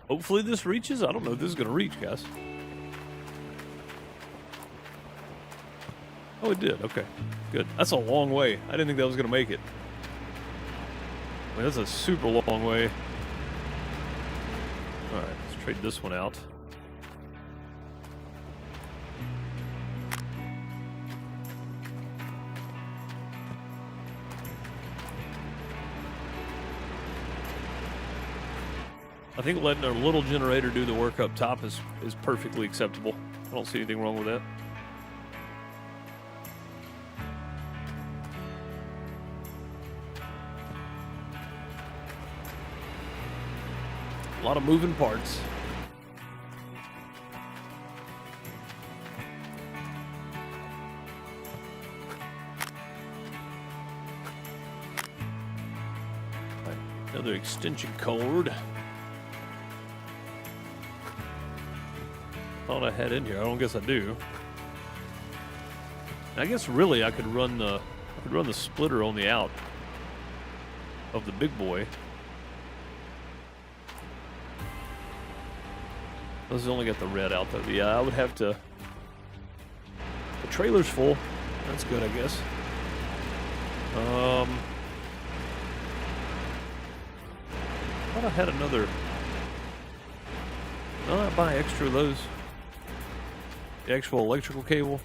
Hopefully this reaches. I don't know if this is going to reach, guys. Oh, it did. Okay, good. That's a long way. I didn't think that was going to make it. I mean, that's a super long way. All right, let's trade this one out. I think letting our little generator do the work up top is perfectly acceptable. I don't see anything wrong with that. A lot of moving parts. Right, another extension cord. Thought I had in here. I don't guess I do. I guess really I could run the splitter on the out of the big boy. This has only got the red out though. Yeah, I would have to. The trailer's full. That's good, I guess. Thought I had another. No, I buy extra of those. The actual electrical cable.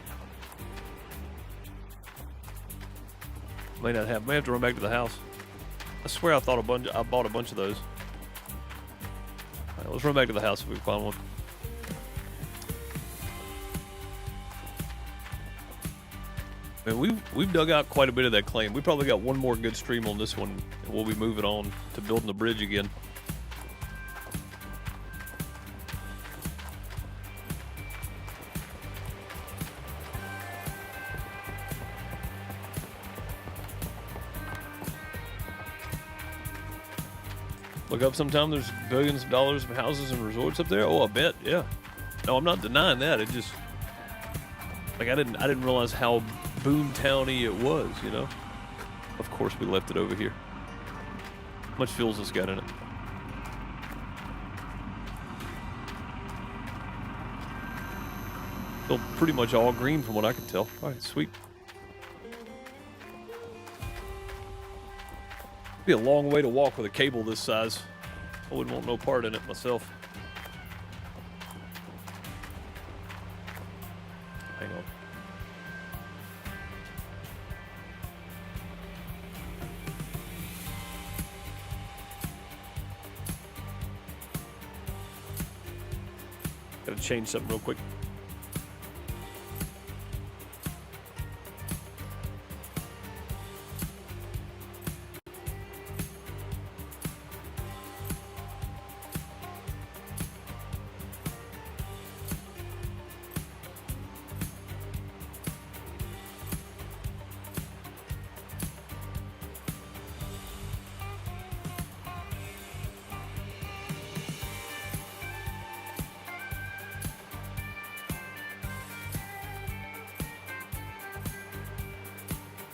May not have. May have to run back to the house. I swear I bought a bunch of those. All right, let's run back to the house if we can find one. Man, we've dug out quite a bit of that claim. We probably got one more good stream on this one, and we'll be moving on to building the bridge again. Look up sometime. There's billions of dollars of houses and resorts up there. Oh, I bet. Yeah. No, I'm not denying that. It just like I didn't realize how boomtowny it was. You know. Of course, we left it over here. How much fuel's this got in it? Still pretty much all green from what I can tell. All right, sweet. It'd be a long way to walk with a cable this size. I wouldn't want no part in it myself. Hang on. Gotta change something real quick.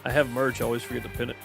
I have merch, I always forget to pin it.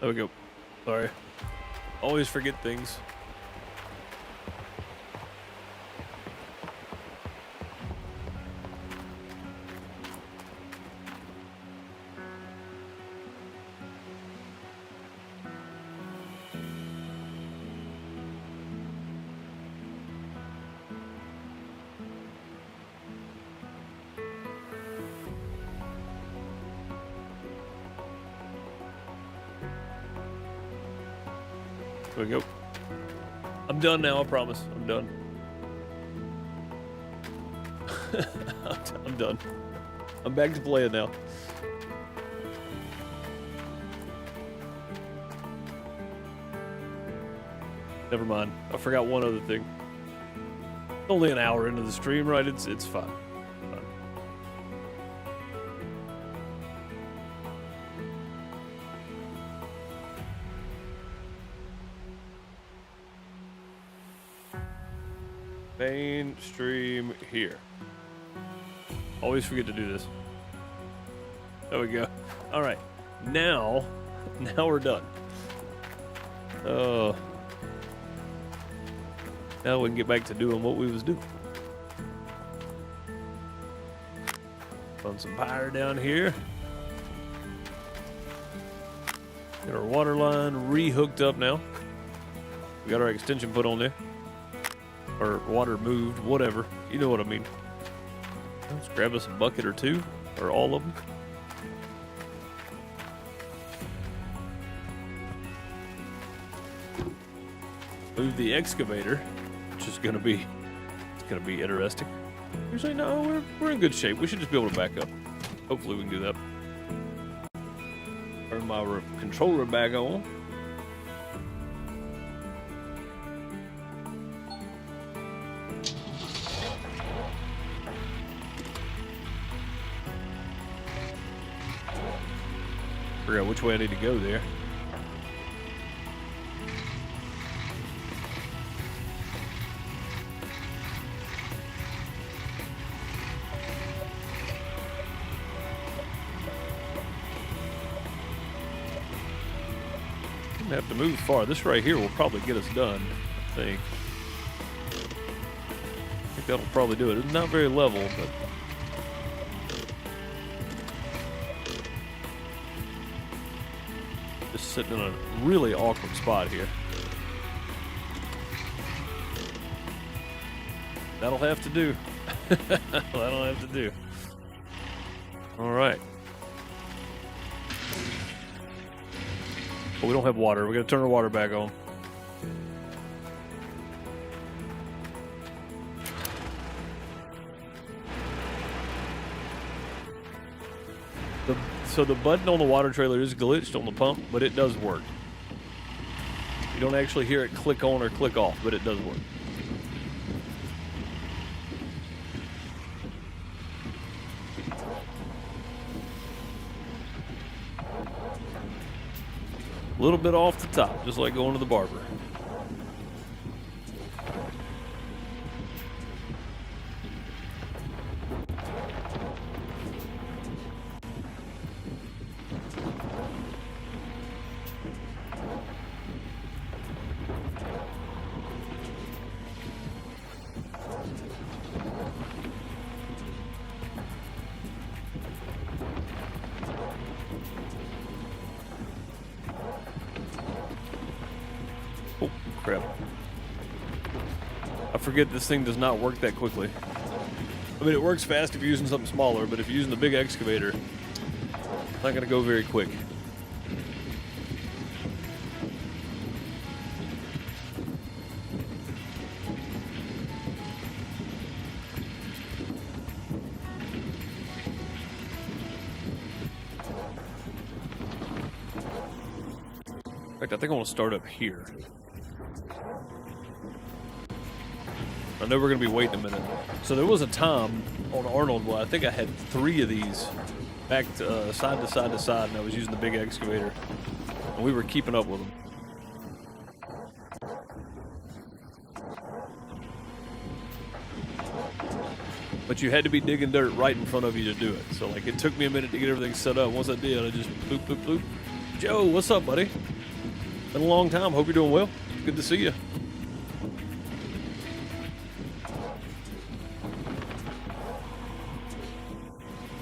There we go. Sorry. Always forget things. There we go. I'm done now, I promise. I'm done. I'm done. I'm back to playing now. Never mind. I forgot one other thing. Only an hour into the stream, right? It's fine. Main stream here. Always forget to do this. There we go. All right, now we're done. Now we can get back to doing what we was doing. Run some power down here. Get our water line re-hooked up now. We got our extension put on there. Or water moved, whatever. You know what I mean. Let's grab us a bucket or two, or all of them. Move the excavator, which is gonna be interesting. Usually, no, we're in good shape. We should just be able to back up. Hopefully, we can do that. Turn my controller back on. Figure out which way I need to go there. I'm gonna have to move far. This right here will probably get us done, I think. I think that'll probably do it. It's not very level, but sitting in a really awkward spot here. That'll have to do. That'll have to do. All right. But we don't have water. We're gonna turn our water back on. So the button on the water trailer is glitched on the pump, but it does work. You don't actually hear it click on or click off, but it does work. A little bit off the top, just like going to the barber. Crap. I forget this thing does not work that quickly. I mean, it works fast if you're using something smaller, but if you're using the big excavator, it's not going to go very quick. In fact, I think I want to start up here. I know we're going to be waiting a minute. So there was a time on Arnold where I think I had 3 of these back to, side to side to side, and I was using the big excavator, and we were keeping up with them. But you had to be digging dirt right in front of you to do it. So like it took me a minute to get everything set up. Once I did, I just bloop, bloop, bloop, Joe, what's up, buddy? Been a long time. Hope you're doing well. Good to see you.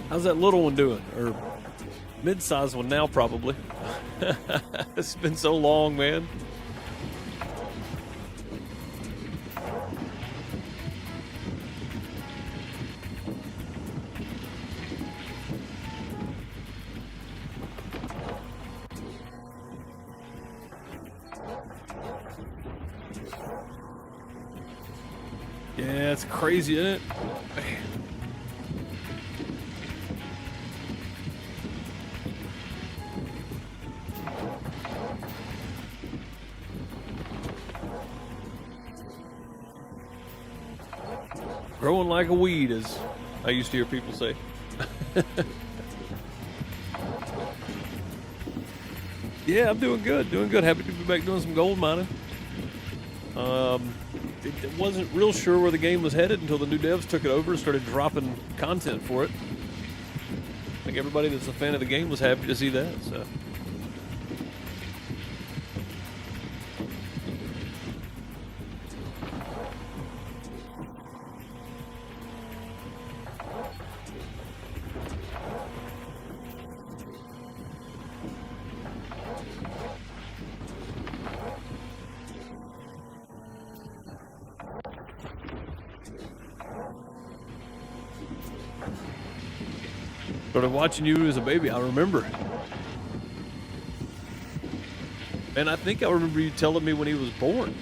How's that little one doing? Or mid-sized one now, probably. It's been so long, man. Yeah, it's crazy, isn't it? Man. Growing like a weed, as I used to hear people say. Yeah, I'm doing good, Happy to be back doing some gold mining. It wasn't real sure where the game was headed until the new devs took it over and started dropping content for it. I think everybody that's a fan of the game was happy to see that, so. Started watching you as a baby, I remember. And I think I remember you telling me when he was born.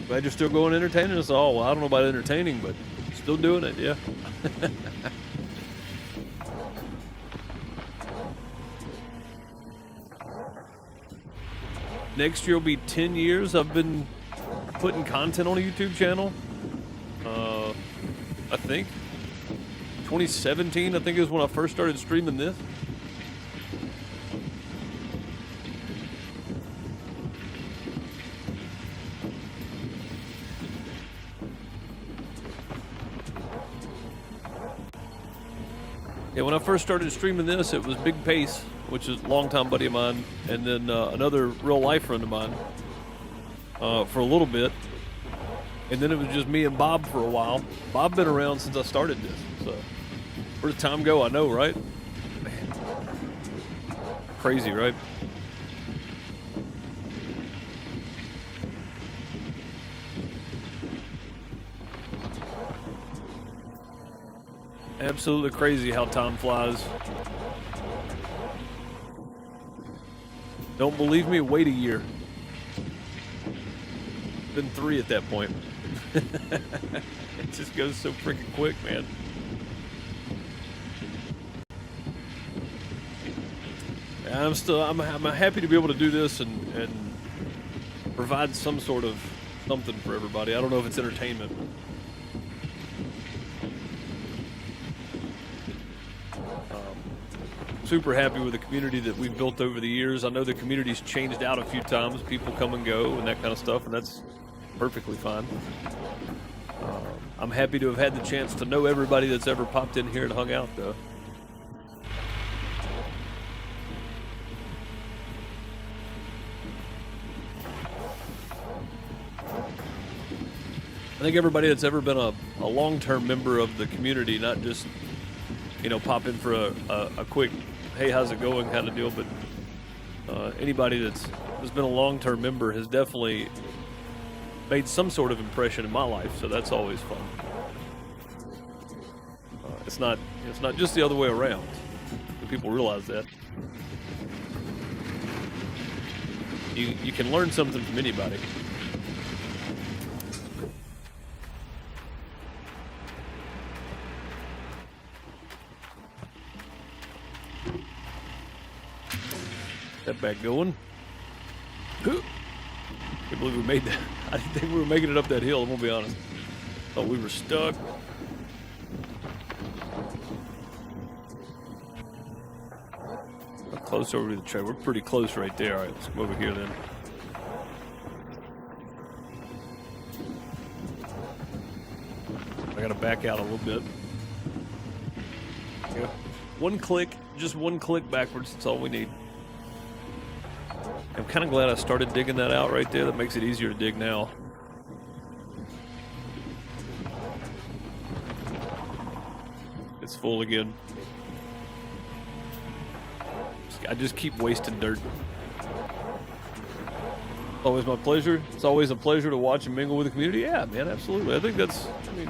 Glad you're still going entertaining us all. Well, I don't know about entertaining, but still doing it, yeah. Next year will be 10 years I've been putting content on a YouTube channel. I think 2017, I think, is when I first started streaming this. Yeah, when I first started streaming this, it was Big Pace, which is a longtime buddy of mine, and then another real life friend of mine for a little bit. And then it was just me and Bob for a while. Bob been around since I started this, so where did time go? I know, right? Man. Crazy, right? Absolutely crazy how time flies. Don't believe me? Wait a year. Been 3 at that point. It just goes so freaking quick, man. I'm happy to be able to do this and provide some sort of something for everybody. I don't know if it's entertainment. Super happy with the community that we've built over the years. I know the community's changed out a few times. People come and go and that kind of stuff, and that's perfectly fine. I'm happy to have had the chance to know everybody that's ever popped in here and hung out, though. I think everybody that's ever been a long-term member of the community, not just, you know, pop in for a quick, hey, how's it going kind of deal, but anybody that's been a long-term member has definitely made some sort of impression in my life, so that's always fun. It's not just the other way around. People realize that. You can learn something from anybody. That back going. Can't believe we made that. I didn't think we were making it up that hill, I'm gonna be honest. Thought we were stuck. How close over to the trail? We're pretty close right there. All right, let's come over here then. I gotta back out a little bit. Yeah. One click Just one click backwards, that's all we need. I'm kind of glad I started digging that out right there. That makes it easier to dig now. It's full again. I just keep wasting dirt. Always my pleasure. It's always a pleasure to watch and mingle with the community. Yeah, man, absolutely. I think that's, I mean,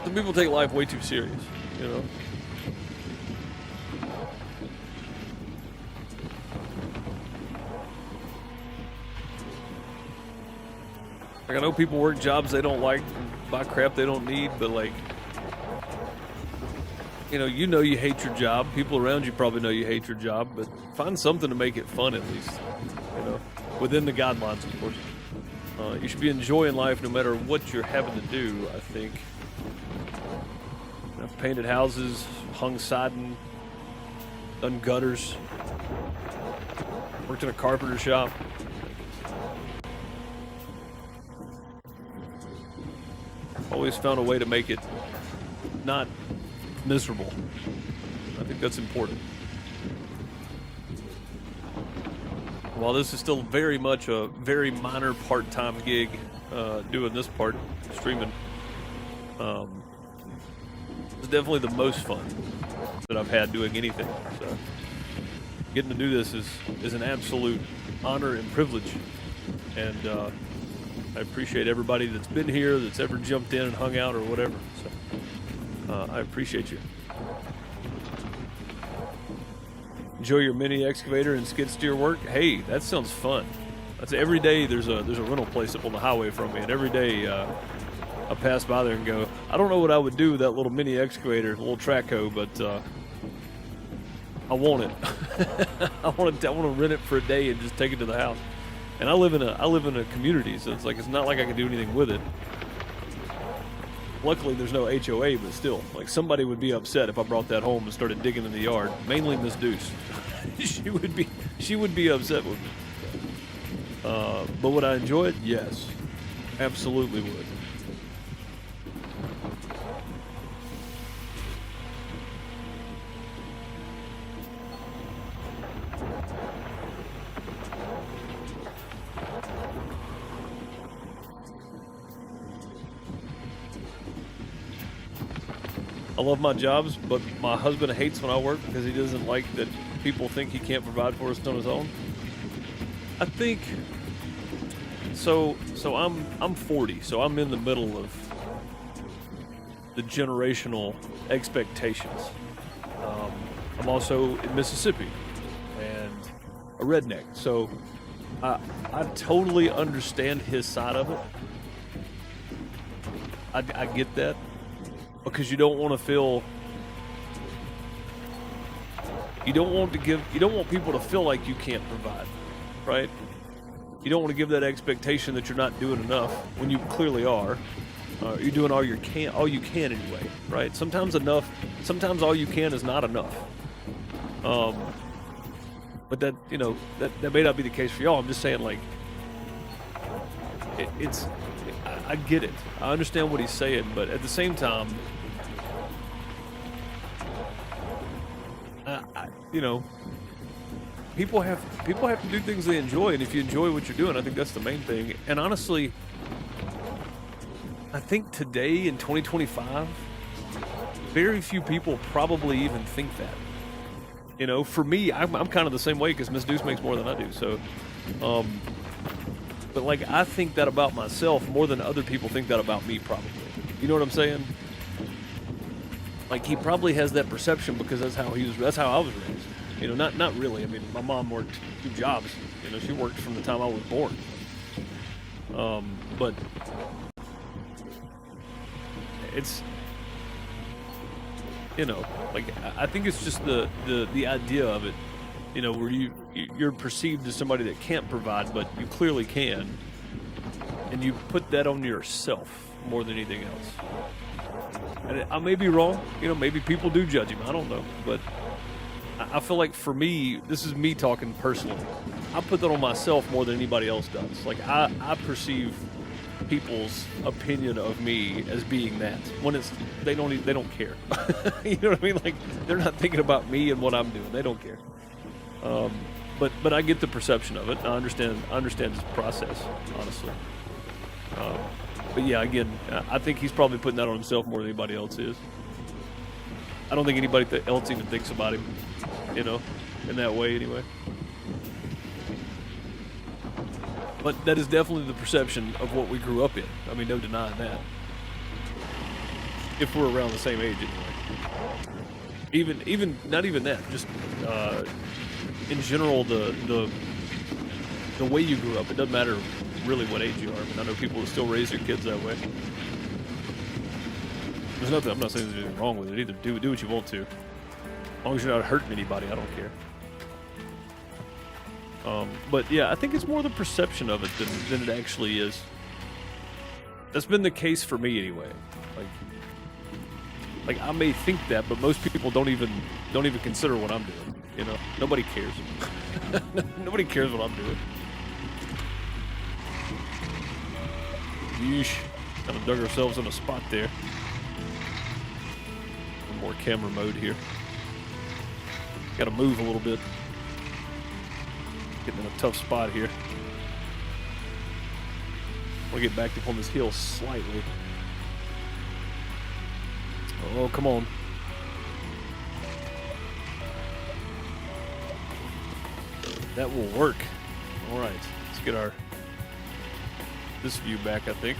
some people take life way too serious, you know? Like, I know people work jobs they don't like, buy crap they don't need, but like, you know you hate your job. People around you probably know you hate your job, but find something to make it fun at least, you know, within the guidelines, of course. You should be enjoying life no matter what you're having to do, I think. I've painted houses, hung siding, done gutters, worked in a carpenter shop. Always found a way to make it not miserable. I think that's important. While this is still very much a very minor part-time gig, doing this part, streaming, it's definitely the most fun that I've had doing anything. So getting to do this is an absolute honor and privilege, and I appreciate everybody that's been here, that's ever jumped in and hung out or whatever. So I appreciate you. Enjoy your mini excavator and skid steer work. Hey, that sounds fun. That's every day. There's a rental place up on the highway from me, and every day I pass by there and go, I don't know what I would do with that little mini excavator, little track hoe, but I want it. I want to rent it for a day and just take it to the house. And I live in a community, so it's not like I can do anything with it. Luckily, there's no HOA, but still, like, somebody would be upset if I brought that home and started digging in the yard. Mainly Miss Deuce. she would be upset with me. But would I enjoy it? Yes, absolutely would. I love my jobs, but my husband hates when I work because he doesn't like that people think he can't provide for us on his own. I think so I'm 40, so I'm in the middle of the generational expectations. I'm also in Mississippi and a redneck, so I totally understand his side of it. I get that. Because you don't want to feel, you don't want people to feel like you can't provide, right? You don't want to give that expectation that you're not doing enough when you clearly are. You're doing all you can anyway, right? Sometimes all you can is not enough. But that may not be the case for y'all. I'm just saying, like, I get it. I understand what he's saying, but at the same time, people have to do things they enjoy, and if you enjoy what you're doing, I think that's the main thing. And honestly, I think today in 2025, very few people probably even think that. You know, for me, I'm kind of the same way because Miss Deuce makes more than I do. So, but like, I think that about myself more than other people think that about me, probably. You know what I'm saying? Like, he probably has that perception because that's how I was raised. You know, not really. I mean, my mom worked 2 jobs. You know, she worked from the time I was born. But it's, you know, like, I think it's just the idea of it, you know, where you're perceived as somebody that can't provide, but you clearly can, and you put that on yourself more than anything else. And I may be wrong, you know, maybe people do judge him, I don't know, but I feel like for me, this is me talking personally, I put that on myself more than anybody else does. Like, I perceive people's opinion of me as being that when it's they don't care. You know what I mean? Like, they're not thinking about me and what I'm doing. They don't care. But I get the perception of it. I understand this process, honestly. But yeah, again, I think he's probably putting that on himself more than anybody else is. I don't think anybody else even thinks about him, you know, in that way anyway. But that is definitely the perception of what we grew up in. I mean, no denying that. If we're around the same age anyway. Even not even that, just in general, the way you grew up. It doesn't matter really what age you are. I mean, I know people that still raise their kids that way. There's nothing, I'm not saying there's anything wrong with it either. Do what you want to. As long as you're not hurting anybody, I don't care. But yeah, I think it's more the perception of it than it actually is. That's been the case for me anyway. Like I may think that, but most people don't even consider what I'm doing. You know, nobody cares. Nobody cares what I'm doing. Yeesh, kind of dug ourselves in a spot there. One more camera mode here. Got to move a little bit. Getting in a tough spot here. We'll get back up on this hill slightly. Oh, come on. That will work. All right, let's get this view back, I think.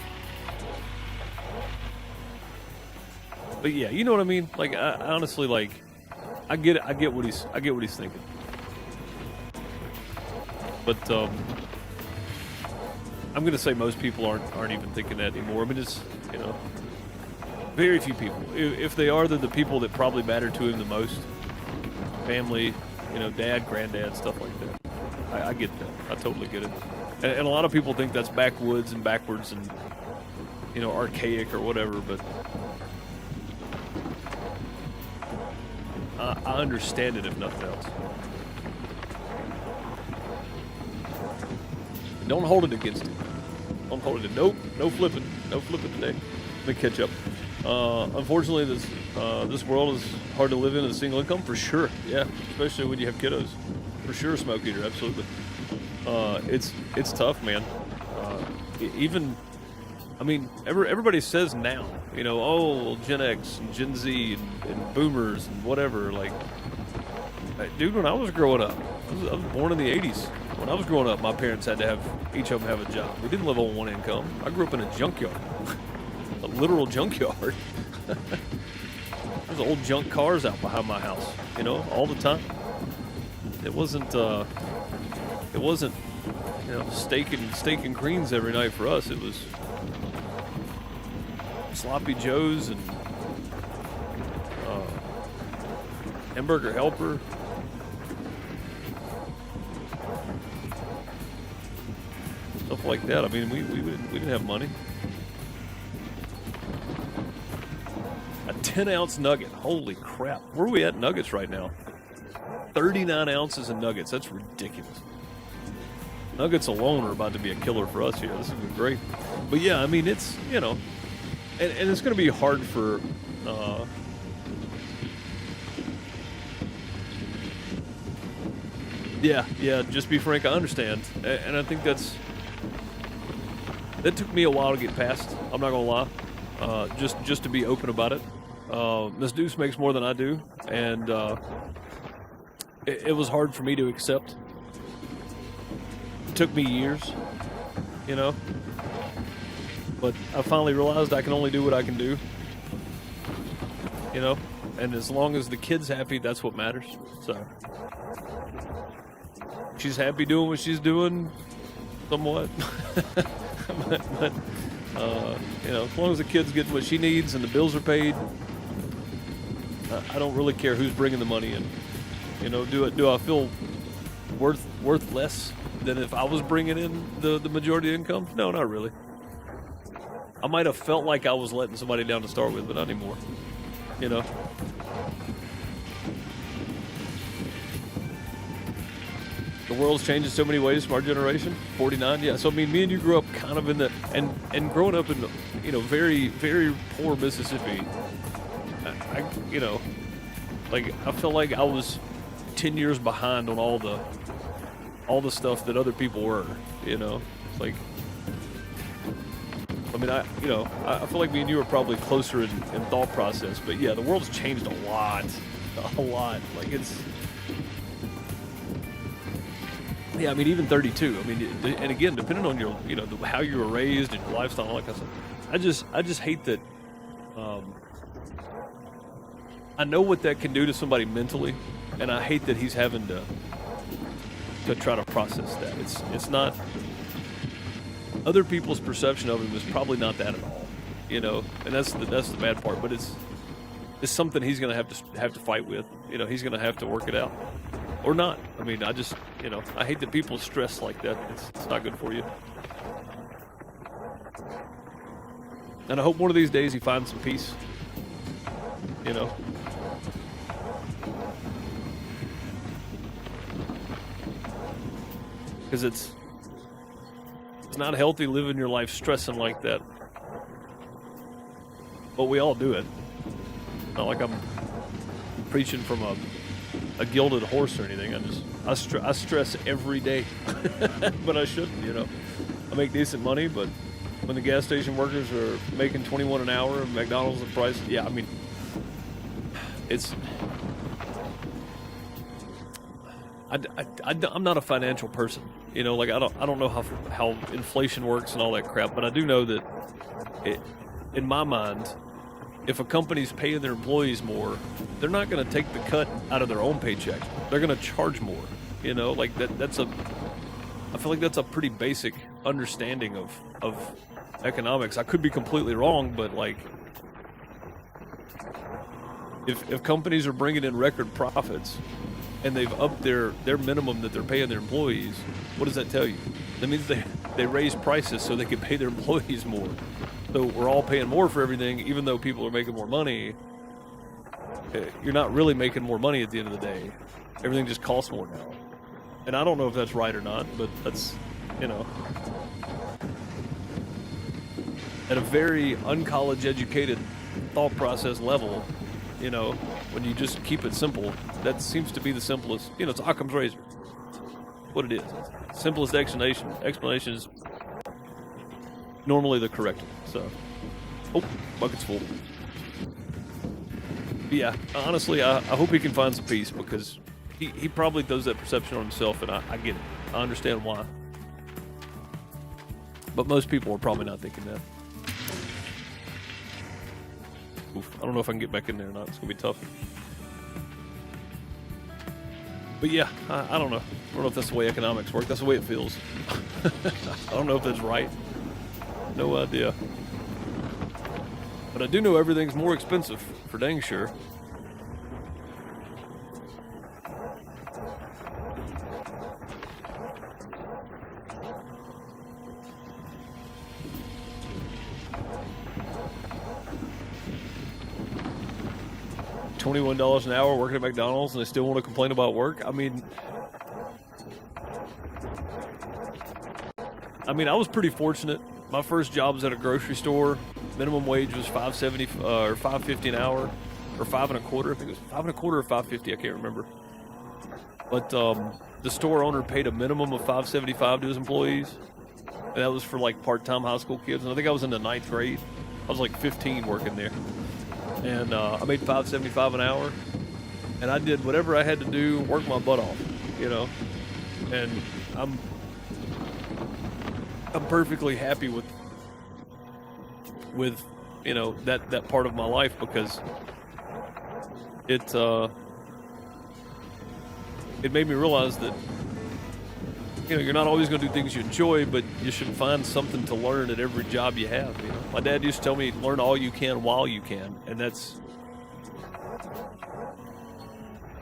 But yeah, you know what I mean? Like, I honestly, like, I get it. I get what he's thinking. But I'm gonna say most people aren't even thinking that anymore. I mean, it's, you know, very few people. If they are, they're the people that probably matter to him the most. Family, you know, dad, granddad, stuff like that. I get that. I totally get it. And a lot of people think that's backwoods and backwards and, you know, archaic or whatever, but I understand it if nothing else. Don't hold it against him. Don't hold it. Nope. No flipping. No flipping today. Let me catch up. Unfortunately, this world is hard to live in as a single income, for sure. Yeah, especially when you have kiddos. For sure, smoke eater, absolutely. It's tough, man. Even, I mean, everybody says now, you know, oh, Gen X and Gen Z and boomers and whatever. Like, dude, when I was growing up, I was born in the 80s. When I was growing up, my parents had to have, each of them have a job. We didn't live on one income. I grew up in a junkyard. A literal junkyard. There's old junk cars out behind my house, you know, all the time. It wasn't, you know, steak and greens every night for us. It was sloppy joes and hamburger helper. Stuff like that. I mean, we didn't have money. A 10-ounce nugget. Holy crap. Where are we at nuggets right now? 39 ounces of nuggets. That's ridiculous. Nuggets alone are about to be a killer for us here. This is going to be great. But yeah, I mean, it's, you know, and it's going to be hard for, yeah, just be frank, I understand. And I think that took me a while to get past. I'm not going to lie. Just to be open about it. Miss Deuce makes more than I do, and it was hard for me to accept. It took me years, you know, but I finally realized I can only do what I can do, you know, and as long as the kid's happy, that's what matters. So she's happy doing what she's doing, somewhat. but you know, as long as the kid's getting what she needs and the bills are paid, I don't really care who's bringing the money in. You know, do I feel worth less than if I was bringing in the majority of income? No, not really. I might have felt like I was letting somebody down to start with, but not anymore. You know. The world's changed in so many ways from our generation. 49, yeah. So I mean, me and you grew up kind of in the and growing up in very very poor Mississippi. Like I felt like I was 10 years behind on all the stuff that other people were. It's like. I mean, I feel like me and you are probably closer in thought process, but yeah, the world's changed a lot. Like yeah, I mean, even 32. I mean, and again, depending on your, how you were raised and your lifestyle, like I said, I just hate that. I know what that can do to somebody mentally, and I hate that he's having to try to process that. It's not. Other people's perception of him is probably not that at all, and that's the bad part. But it's something he's gonna have to fight with. He's gonna have to work it out, or not. I mean, I just I hate that people stress like that. It's not good for you. And I hope one of these days he finds some peace. Because it's not healthy living your life stressing like that. But we all do it. Not like I'm preaching from a gilded horse or anything. I stress every day, but I shouldn't. I make decent money, but when the gas station workers are making $21 an hour and McDonald's the price, yeah, I mean, I'm not a financial person, like I don't know how inflation works and all that crap, but I do know that in my mind, if a company's paying their employees more, they're not going to take the cut out of their own paycheck. They're going to charge more, like I feel like that's a pretty basic understanding of economics. I could be completely wrong, but like if companies are bringing in record profits and they've upped their minimum that they're paying their employees, what does that tell you? That means they raise prices so they can pay their employees more. So we're all paying more for everything, even though people are making more money. You're not really making more money at the end of the day. Everything just costs more now. And I don't know if that's right or not, but that's, at a very uncollege educated thought process level, when you just keep it simple, that seems to be the simplest. It's Occam's razor. What it is. Simplest explanation is normally the correct one. So, bucket's full. But yeah, honestly, I hope he can find some peace, because he probably does that perception on himself, and I get it. I understand why. But most people are probably not thinking that. Oof, I don't know if I can get back in there or not. It's going to be tough. But yeah, I don't know. I don't know if that's the way economics work. That's the way it feels. I don't know if that's right. No idea. But I do know everything's more expensive, for dang sure. $21 an hour working at McDonald's, and they still want to complain about work. I mean, I was pretty fortunate. My first job was at a grocery store. Minimum wage was $5.70 or $5.50 an hour, or $5 1/4. I think it was $5 1/4 or $5.50. I can't remember. But the store owner paid a minimum of $5.75 to his employees, and that was for like part-time high school kids. And I think I was in the 9th grade. I was like 15 working there. And I made $5.75 an hour, and I did whatever I had to do, work my butt off, and I'm perfectly happy with that part of my life, because it made me realize that you're not always going to do things you enjoy, but you should find something to learn at every job you have. My dad used to tell me, learn all you can while you can, and that's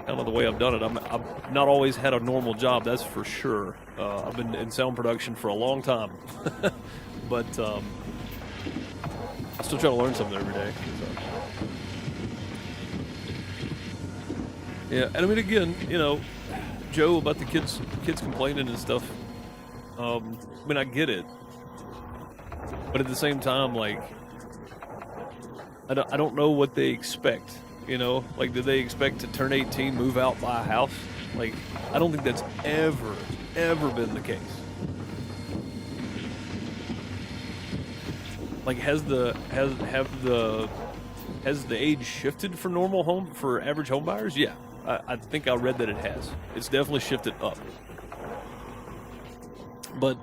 kind of the way I've done it. I've not always had a normal job, that's for sure. I've been in sound production for a long time, but I still try to learn something every day. So. Yeah, and I mean, again, Joe, about the kids complaining and stuff. I mean, I get it, but at the same time, like, I don't know what they expect. You know, like, do they expect to turn 18, move out, buy a house? Like, I don't think that's ever been the case. Like, has the age shifted for average home buyers? Yeah, I think I read that it has. It's definitely shifted up. But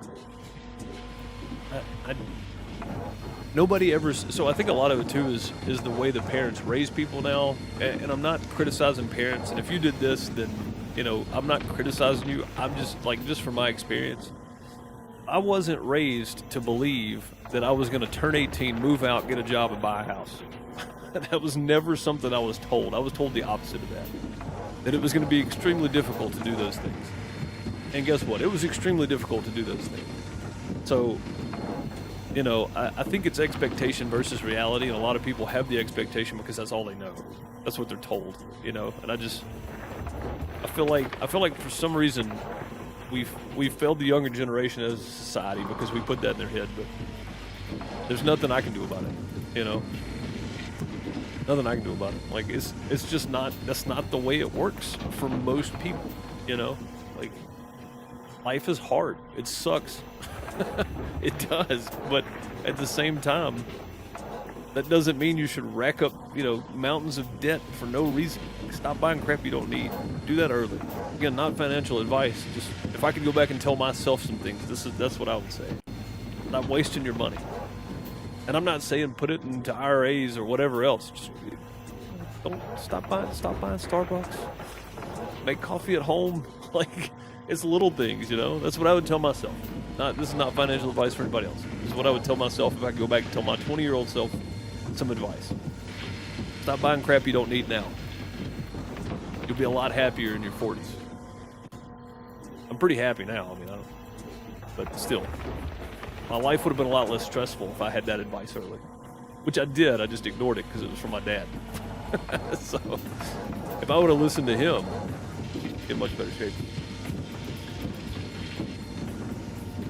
nobody ever. So I think a lot of it too is the way the parents raise people now. And I'm not criticizing parents. And if you did this, then you know I'm not criticizing you. I'm just from my experience. I wasn't raised to believe that I was going to turn 18, move out, get a job, and buy a house. That was never something I was told. I was told the opposite of that. That it was going to be extremely difficult to do those things. And guess what? It was extremely difficult to do those things. So, you know, I think it's expectation versus reality, and a lot of people have the expectation because that's all they know. That's what they're told, you know. And I feel like for some reason we've failed the younger generation as a society because we put that in their head. But there's nothing I can do about it, you know. Nothing I can do about it. Like it's just not. That's not the way it works for most people, you know. Like, life is hard. It sucks. It does. But at the same time, that doesn't mean you should rack up, you know, mountains of debt for no reason. Like, stop buying crap you don't need. Do that early. Again, not financial advice. Just if I could go back and tell myself some things, that's what I would say. Not wasting your money. And I'm not saying put it into IRAs or whatever else. Just don't stop buying Starbucks. Make coffee at home. Like, it's little things, you know. That's what I would tell myself. This is not financial advice for anybody else. This is what I would tell myself if I could go back and tell my 20-year-old self some advice. Stop buying crap you don't need now. You'll be a lot happier in your 40s. I'm pretty happy now. I mean, but still, my life would have been a lot less stressful if I had that advice early. Which I did. I just ignored it because it was from my dad. So, if I would have listened to him, I'd be in much better shape.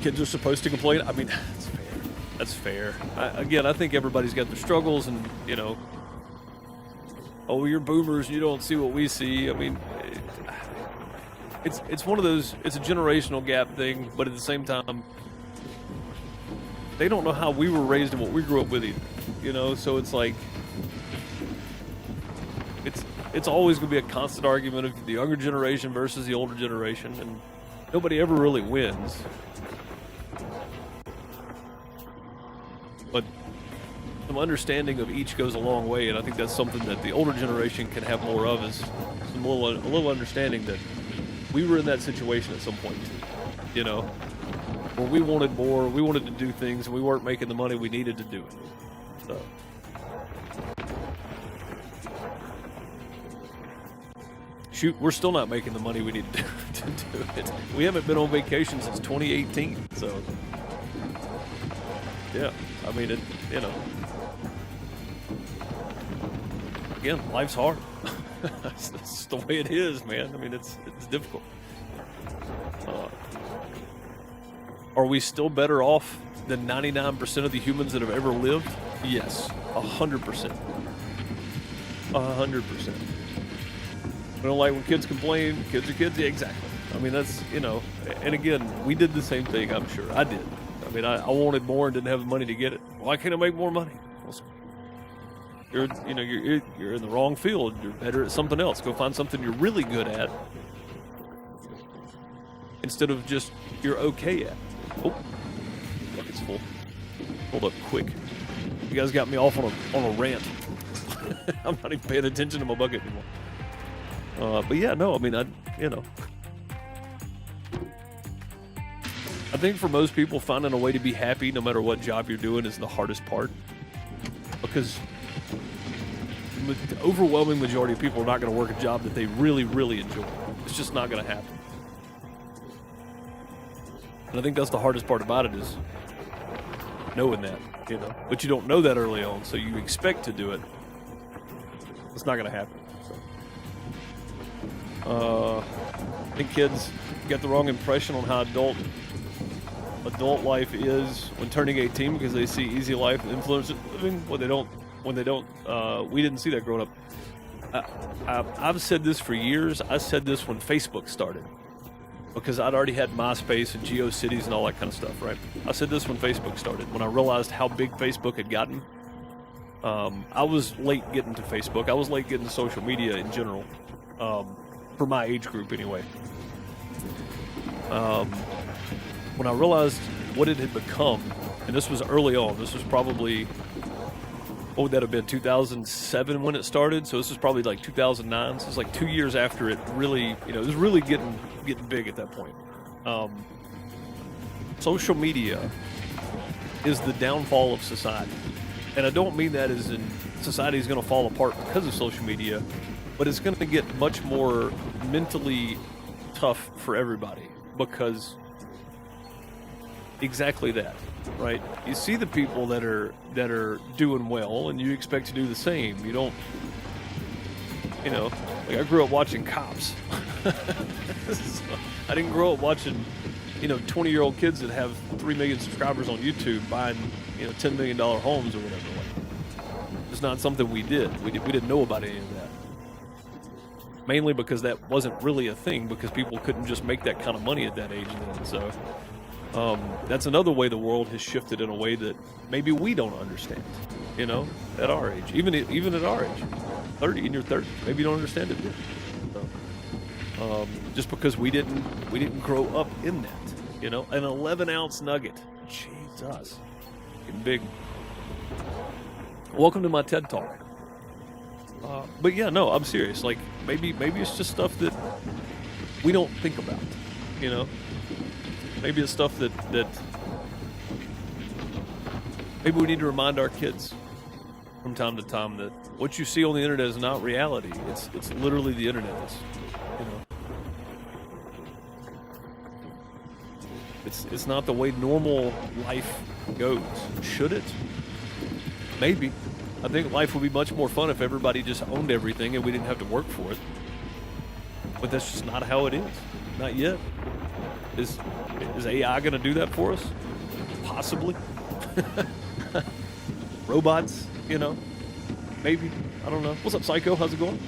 Kids are supposed to complain. I mean, that's fair. I think everybody's got their struggles, and you know, oh, you're boomers, you don't see what we see. I mean, it's one of those. It's a generational gap thing, but at the same time, they don't know how we were raised and what we grew up with either. You know, so it's like it's always going to be a constant argument of the younger generation versus the older generation, and nobody ever really wins. But some understanding of each goes a long way, and I think that's something that the older generation can have more of, is a little understanding that we were in that situation at some point, you know, where we wanted more, we wanted to do things, and we weren't making the money we needed to do it. So, shoot, we're still not making the money we need to do it. We haven't been on vacation since 2018, so yeah. I mean, you know, again, life's hard. That's the way it is, man. I mean, it's difficult. Are we still better off than 99% of the humans that have ever lived? Yes, 100%. 100%. We don't like when kids complain. Kids are kids. Yeah, exactly. I mean, that's, you know, and again, we did the same thing, I'm sure. I did. I mean, I wanted more and didn't have the money to get it. Why can't I make more money? Well, you're in the wrong field. You're better at something else. Go find something you're really good at instead of just you're okay at. Oh, bucket's full. Hold up, quick. You guys got me off on a rant. I'm not even paying attention to my bucket anymore. But yeah, no, I mean, I think for most people, finding a way to be happy no matter what job you're doing is the hardest part, because the overwhelming majority of people are not going to work a job that they really, really enjoy. It's just not going to happen. And I think that's the hardest part about it, is knowing that, you know. But you don't know that early on, so you expect to do it. It's not going to happen. So. I think kids get the wrong impression on how adult life is when turning 18 because they see easy life and influence living when they don't. We didn't see that growing up. I've said this for years. I said this when Facebook started because I'd already had MySpace and GeoCities and all that kind of stuff, right? I said this when Facebook started. When I realized how big Facebook had gotten, I was late getting to Facebook. I was late getting to social media in general, for my age group anyway. When I realized what it had become, and this was early on, this was probably, what would that have been, 2007 when it started? So this was probably like 2009. So it's like 2 years after it really, it was really getting big at that point. Social media is the downfall of society. And I don't mean that as in society is going to fall apart because of social media, but it's going to get much more mentally tough for everybody because exactly that, right? You see the people that are doing well, and you expect to do the same. You don't, like I grew up watching Cops. I didn't grow up watching, 20-year-old kids that have 3 million subscribers on YouTube buying, $10 million homes or whatever. It's not something we did. We didn't know about any of that. Mainly because that wasn't really a thing, because people couldn't just make that kind of money at that age then. So that's another way the world has shifted in a way that maybe we don't understand, at our age. Even at our age, 30, in your 30s, maybe you don't understand it yet. So, just because we didn't grow up in that, an 11-ounce nugget. Jesus, getting big. Welcome to my TED Talk. But yeah, no, I'm serious. Like maybe it's just stuff that we don't think about, Maybe it's stuff that maybe we need to remind our kids from time to time that what you see on the internet is not reality. It's literally the internet. It's not the way normal life goes. Should it? Maybe. I think life would be much more fun if everybody just owned everything and we didn't have to work for it. But that's just not how it is. Not yet. Is AI going to do that for us? Possibly. Robots, maybe. I don't know. What's up, Psycho? How's it going?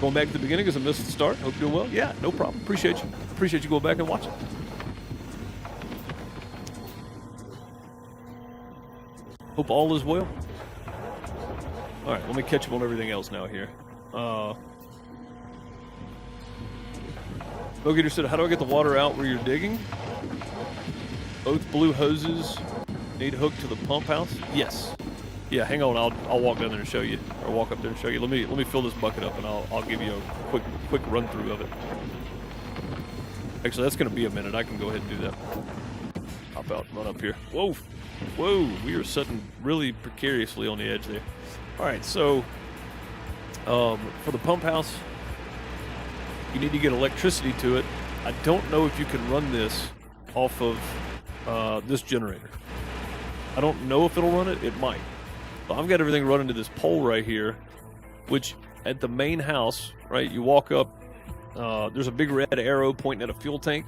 Going back to the beginning because I missed the start. Hope you're doing well. Yeah, no problem. Appreciate you going back and watching. Hope all is well. All right, let me catch up on everything else now here. Bogator said, how do I get the water out where you're digging? Both blue hoses need hooked to the pump house? Yes. Yeah, hang on. I'll walk down there and show you, or walk up there and show you. Let me fill this bucket up, and I'll give you a quick run through of it. Actually, that's going to be a minute. I can go ahead and do that. Hop out, run up here. Whoa. We are sitting really precariously on the edge there. All right, so for the pump house, you need to get electricity to it. I don't know if you can run this off of this generator. I don't know if it'll run it. It might. So I've got everything running to this pole right here, which at the main house, right, you walk up, there's a big red arrow pointing at a fuel tank.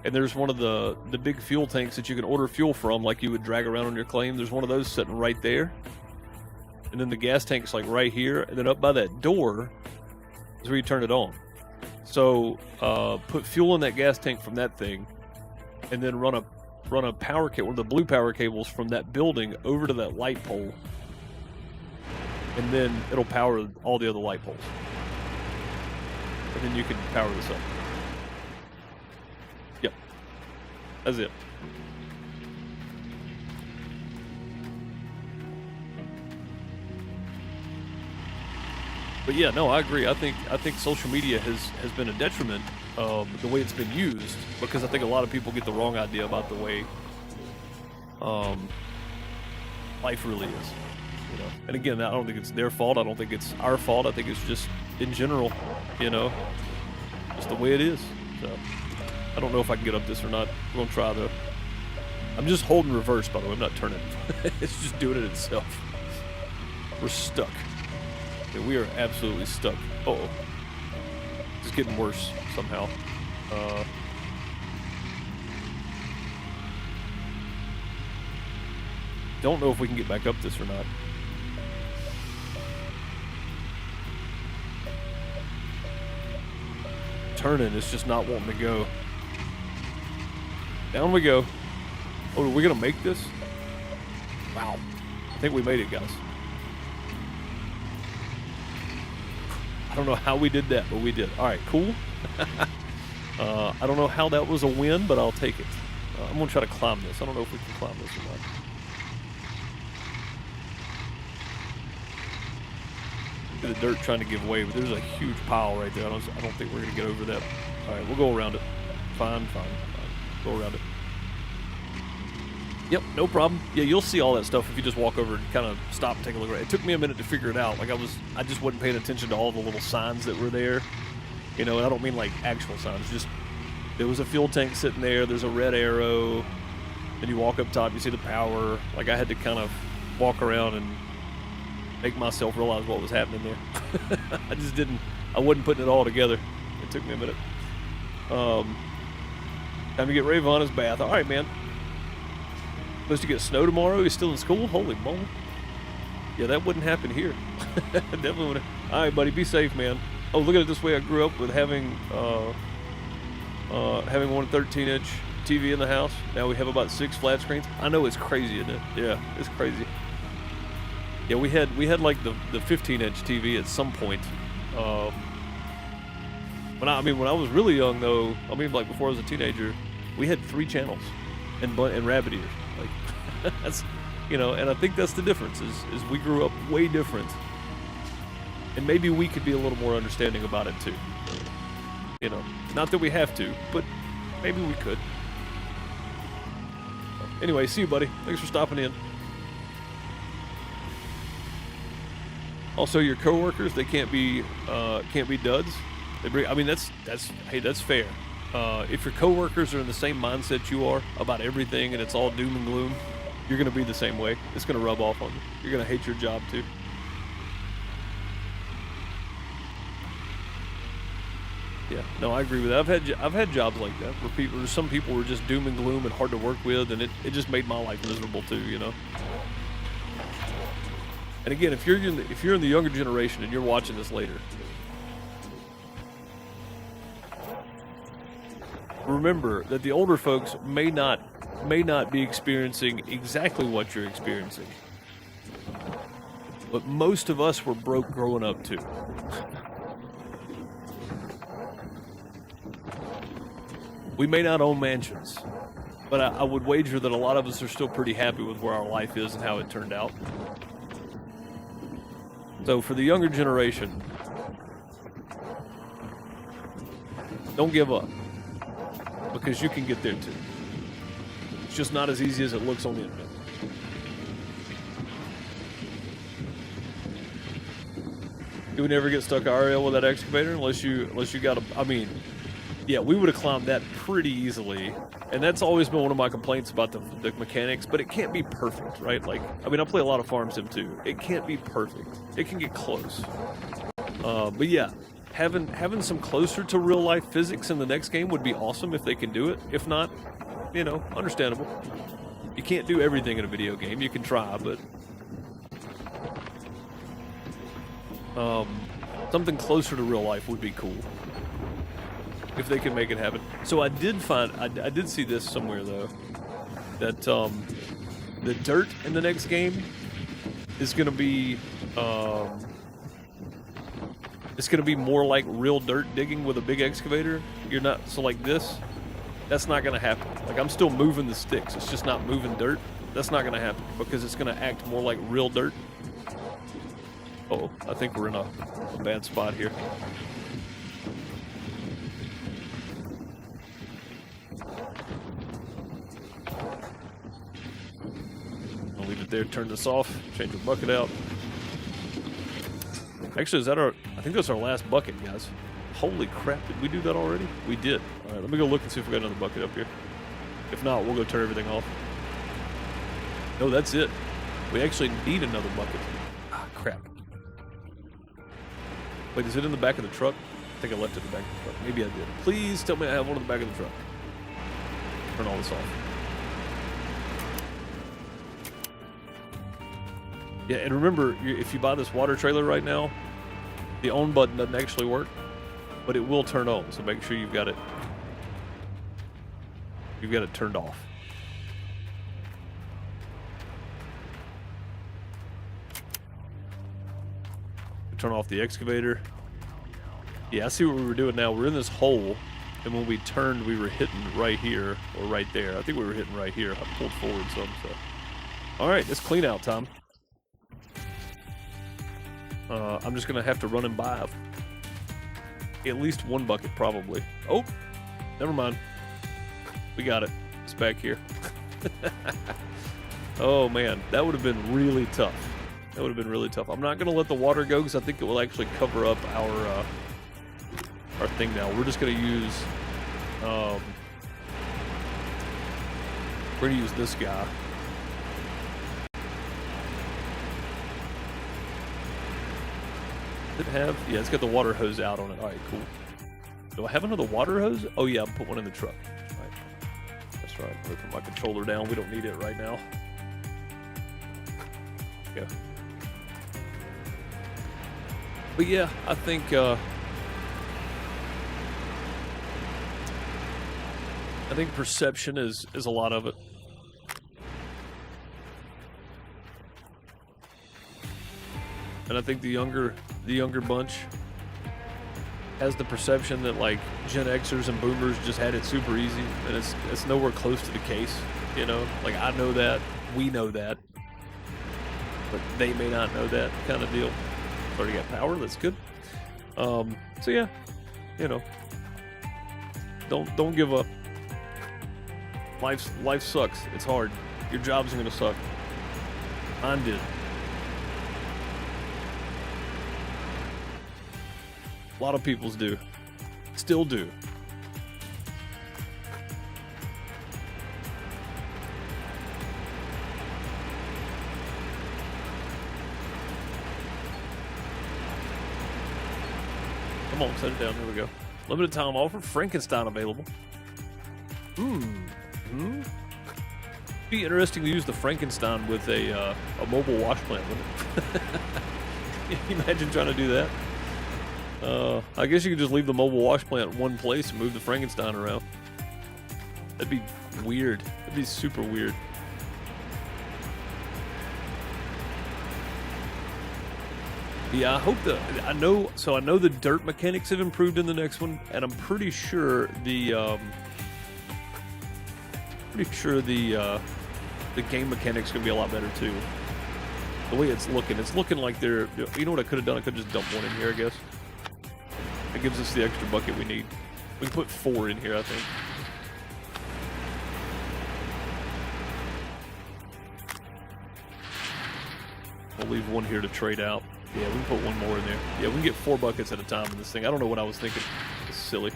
And there's one of the big fuel tanks that you can order fuel from, like you would drag around on your claim. There's one of those sitting right there. And then the gas tank's like right here. And then up by that door is where you turn it on. So put fuel in that gas tank from that thing, and then run a power cable, one of the blue power cables from that building over to that light pole. And then it'll power all the other light poles. And then you can power this up. Yep. That's it. But yeah, no, I agree. I think social media has been a detriment the way it's been used, because I think a lot of people get the wrong idea about the way life really is. You know? And again, I don't think it's their fault. I don't think it's our fault. I think it's just in general, just the way it is. So I don't know if I can get up this or not. We're gonna try though. I'm just holding reverse, by the way. I'm not turning. It's just doing it itself. We're stuck. Yeah, we are absolutely stuck. Uh-oh. It's getting worse somehow. Don't know if we can get back up this or not. Turning, it's just not wanting to go. Down we go. Oh, are we gonna make this? Wow. I think we made it, guys. I don't know how we did that, but we did. All right, cool. I don't know how that was a win, but I'll take it. I'm gonna try to climb this. I don't know if we can climb this or not. The dirt trying to give way, but there's a huge pile right there. I don't think we're gonna get over that. All right, we'll go around it. Fine. Go around it. Yep, no problem. Yeah, you'll see all that stuff if you just walk over and kind of stop and take a look at it. It took me a minute to figure it out. Like I just wasn't paying attention to all the little signs that were there. You know, and I don't mean like actual signs. Just there was a fuel tank sitting there. There's a red arrow. Then you walk up top, you see the power. Like I had to kind of walk around and make myself realize what was happening there. I wasn't putting it all together. It took me a minute. Time to get Ray on his bath. All right, man. Supposed to get snow tomorrow. He's still in school. Holy moly! Yeah, that wouldn't happen here. Definitely wouldn't. All right, buddy. Be safe, man. Oh, look at it this way. I grew up with having one 13-inch TV in the house. Now we have about 6 flat screens. I know it's crazy, isn't it? Yeah, it's crazy. Yeah, we had like the 15-inch TV at some point. When I was really young though, like before I was a teenager, we had 3 channels and rabbit ears. Like that's, you know, and I think that's the difference is we grew up way different, and maybe we could be a little more understanding about it too. You know, not that we have to, but maybe we could. Anyway, see you, buddy. Thanks for stopping in. Also, your coworkers, they can't be duds. That's fair. If your coworkers are in the same mindset you are about everything and it's all doom and gloom, you're gonna be the same way. It's gonna rub off on you. You're gonna hate your job too. Yeah, no, I agree with that. I've had jobs like that where some people were just doom and gloom and hard to work with, and it just made my life miserable too. You know. And again, if you're in the younger generation and you're watching this later, remember that the older folks may not be experiencing exactly what you're experiencing. But most of us were broke growing up too. We may not own mansions, but I would wager that a lot of us are still pretty happy with where our life is and how it turned out. So for the younger generation, don't give up, because you can get there too. It's just not as easy as it looks on the internet. You would never get stuck RL with that excavator unless you got a, yeah, we would have climbed that pretty easily. And that's always been one of my complaints about the mechanics, but it can't be perfect, right? Like, I play a lot of farm sim too. It can't be perfect. It can get close. But yeah, having some closer to real life physics in the next game would be awesome if they can do it. If not, you know, understandable. You can't do everything in a video game. You can try, but something closer to real life would be cool if they can make it happen. So I did see this somewhere though, that the dirt in the next game is going to be it's going to be more like real dirt digging with a big excavator. So like this, that's not going to happen. Like, I'm still moving the sticks. It's just not moving dirt. That's not going to happen because it's going to act more like real dirt. Oh, I think we're in a bad spot here. I'll leave it there, turn this off, change the bucket out. Actually, I think that's our last bucket, guys. Holy crap, did we do that already? We did. All right, let me go look and see if we got another bucket up here. If not, we'll go turn everything off. No, that's it. We actually need another bucket. Ah, crap. Wait, is it in the back of the truck? I think I left it in the back of the truck. Maybe I did. Please tell me I have one in the back of the truck. Turn all this off. Yeah, and remember, if you buy this water trailer right now, the on button doesn't actually work, but it will turn on. So make sure you've got it turned off. Turn off the excavator. Yeah, I see what we were doing now. We're in this hole, and when we turned, we were hitting right here or right there. I think we were hitting right here. I pulled forward some, so. All right, it's clean out time. I'm just gonna have to run and buy at least one bucket, probably. Oh, never mind. We got it. It's back here. Oh man, that would have been really tough. That would have been really tough. I'm not gonna let the water go because I think it will actually cover up our thing now. We're just gonna use we're gonna use this guy. Does it have? Yeah, it's got the water hose out on it. All right, cool. Do I have another water hose? Oh yeah, I'll put one in the truck. All right. That's right. I'm gonna put my controller down. We don't need it right now. Yeah. But yeah, I think perception is a lot of it. And I think the younger bunch has the perception that like Gen Xers and Boomers just had it super easy, and it's nowhere close to the case. You know, like I know that, we know that, but they may not know that kind of deal. Already got power. That's good. So yeah, you know, don't give up. Life sucks. It's hard. Your job's gonna suck. Mine did. A lot of people's do. Still do. Come on, set it down. Here we go. Limited time offer. Frankenstein available. Be interesting to use the Frankenstein with a mobile wash plant, wouldn't it? Can you imagine trying to do that? I guess you could just leave the mobile wash plant in one place and move the Frankenstein around. That'd be weird. That'd be super weird. Yeah, I hope I know the dirt mechanics have improved in the next one, and I'm pretty sure the game mechanics gonna be a lot better too. The way it's looking like they're, you know what I could have done? I could have just dumped one in here, I guess. That gives us the extra bucket we need. We can put 4 in here, I think. We'll leave one here to trade out. Yeah, we can put one more in there. Yeah, we can get 4 buckets at a time in this thing. I don't know what I was thinking. It's silly.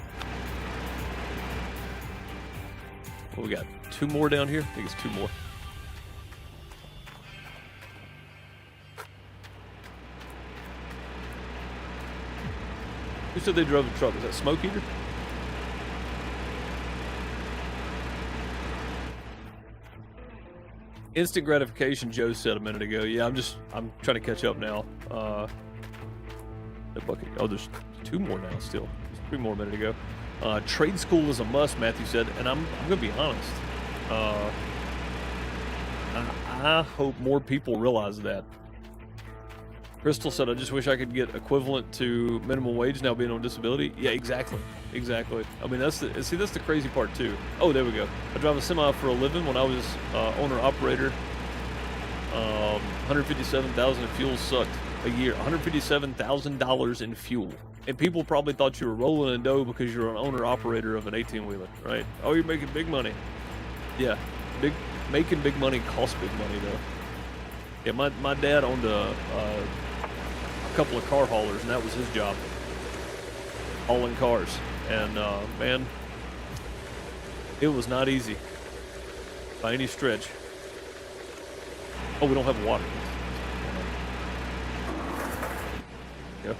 Well, we got 2 more down here. I think it's 2 more. Who said they drove the truck? Is that Smoke Eater? Instant gratification, Joe said a minute ago. Yeah, I'm trying to catch up now. The bucket. Oh, there's 2 more now still. There's 3 more a minute ago. Trade school is a must, Matthew said, and I'm gonna be honest. I hope more people realize that. Crystal said, I just wish I could get equivalent to minimum wage now being on disability. Yeah, exactly. Exactly. I mean, that's the crazy part too. Oh, there we go. I drive a semi for a living. When I was owner-operator, $157,000 in fuel sucked a year. $157,000 in fuel. And people probably thought you were rolling in dough because you're an owner-operator of an 18-wheeler, right? Oh, you're making big money. Yeah, making big money costs big money, though. Yeah, my dad owned a couple of car haulers, and that was his job, hauling cars. And man, it was not easy by any stretch. Oh, we don't have water. Yeah.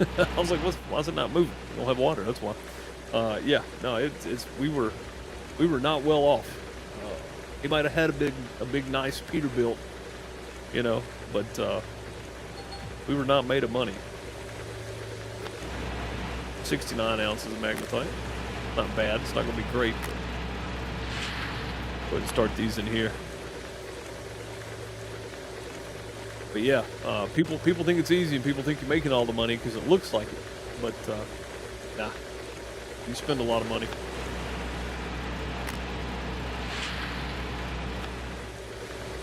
I was like, why is it not moving? We don't have water. That's why. Yeah, no, we were not well off. He might have had a big nice Peterbilt, you know, but we were not made of money. 69 ounces of magnetite. Not bad. It's not going to be great. But go ahead and start these in here. But yeah, people think it's easy and people think you're making all the money because it looks like it. But nah, you spend a lot of money.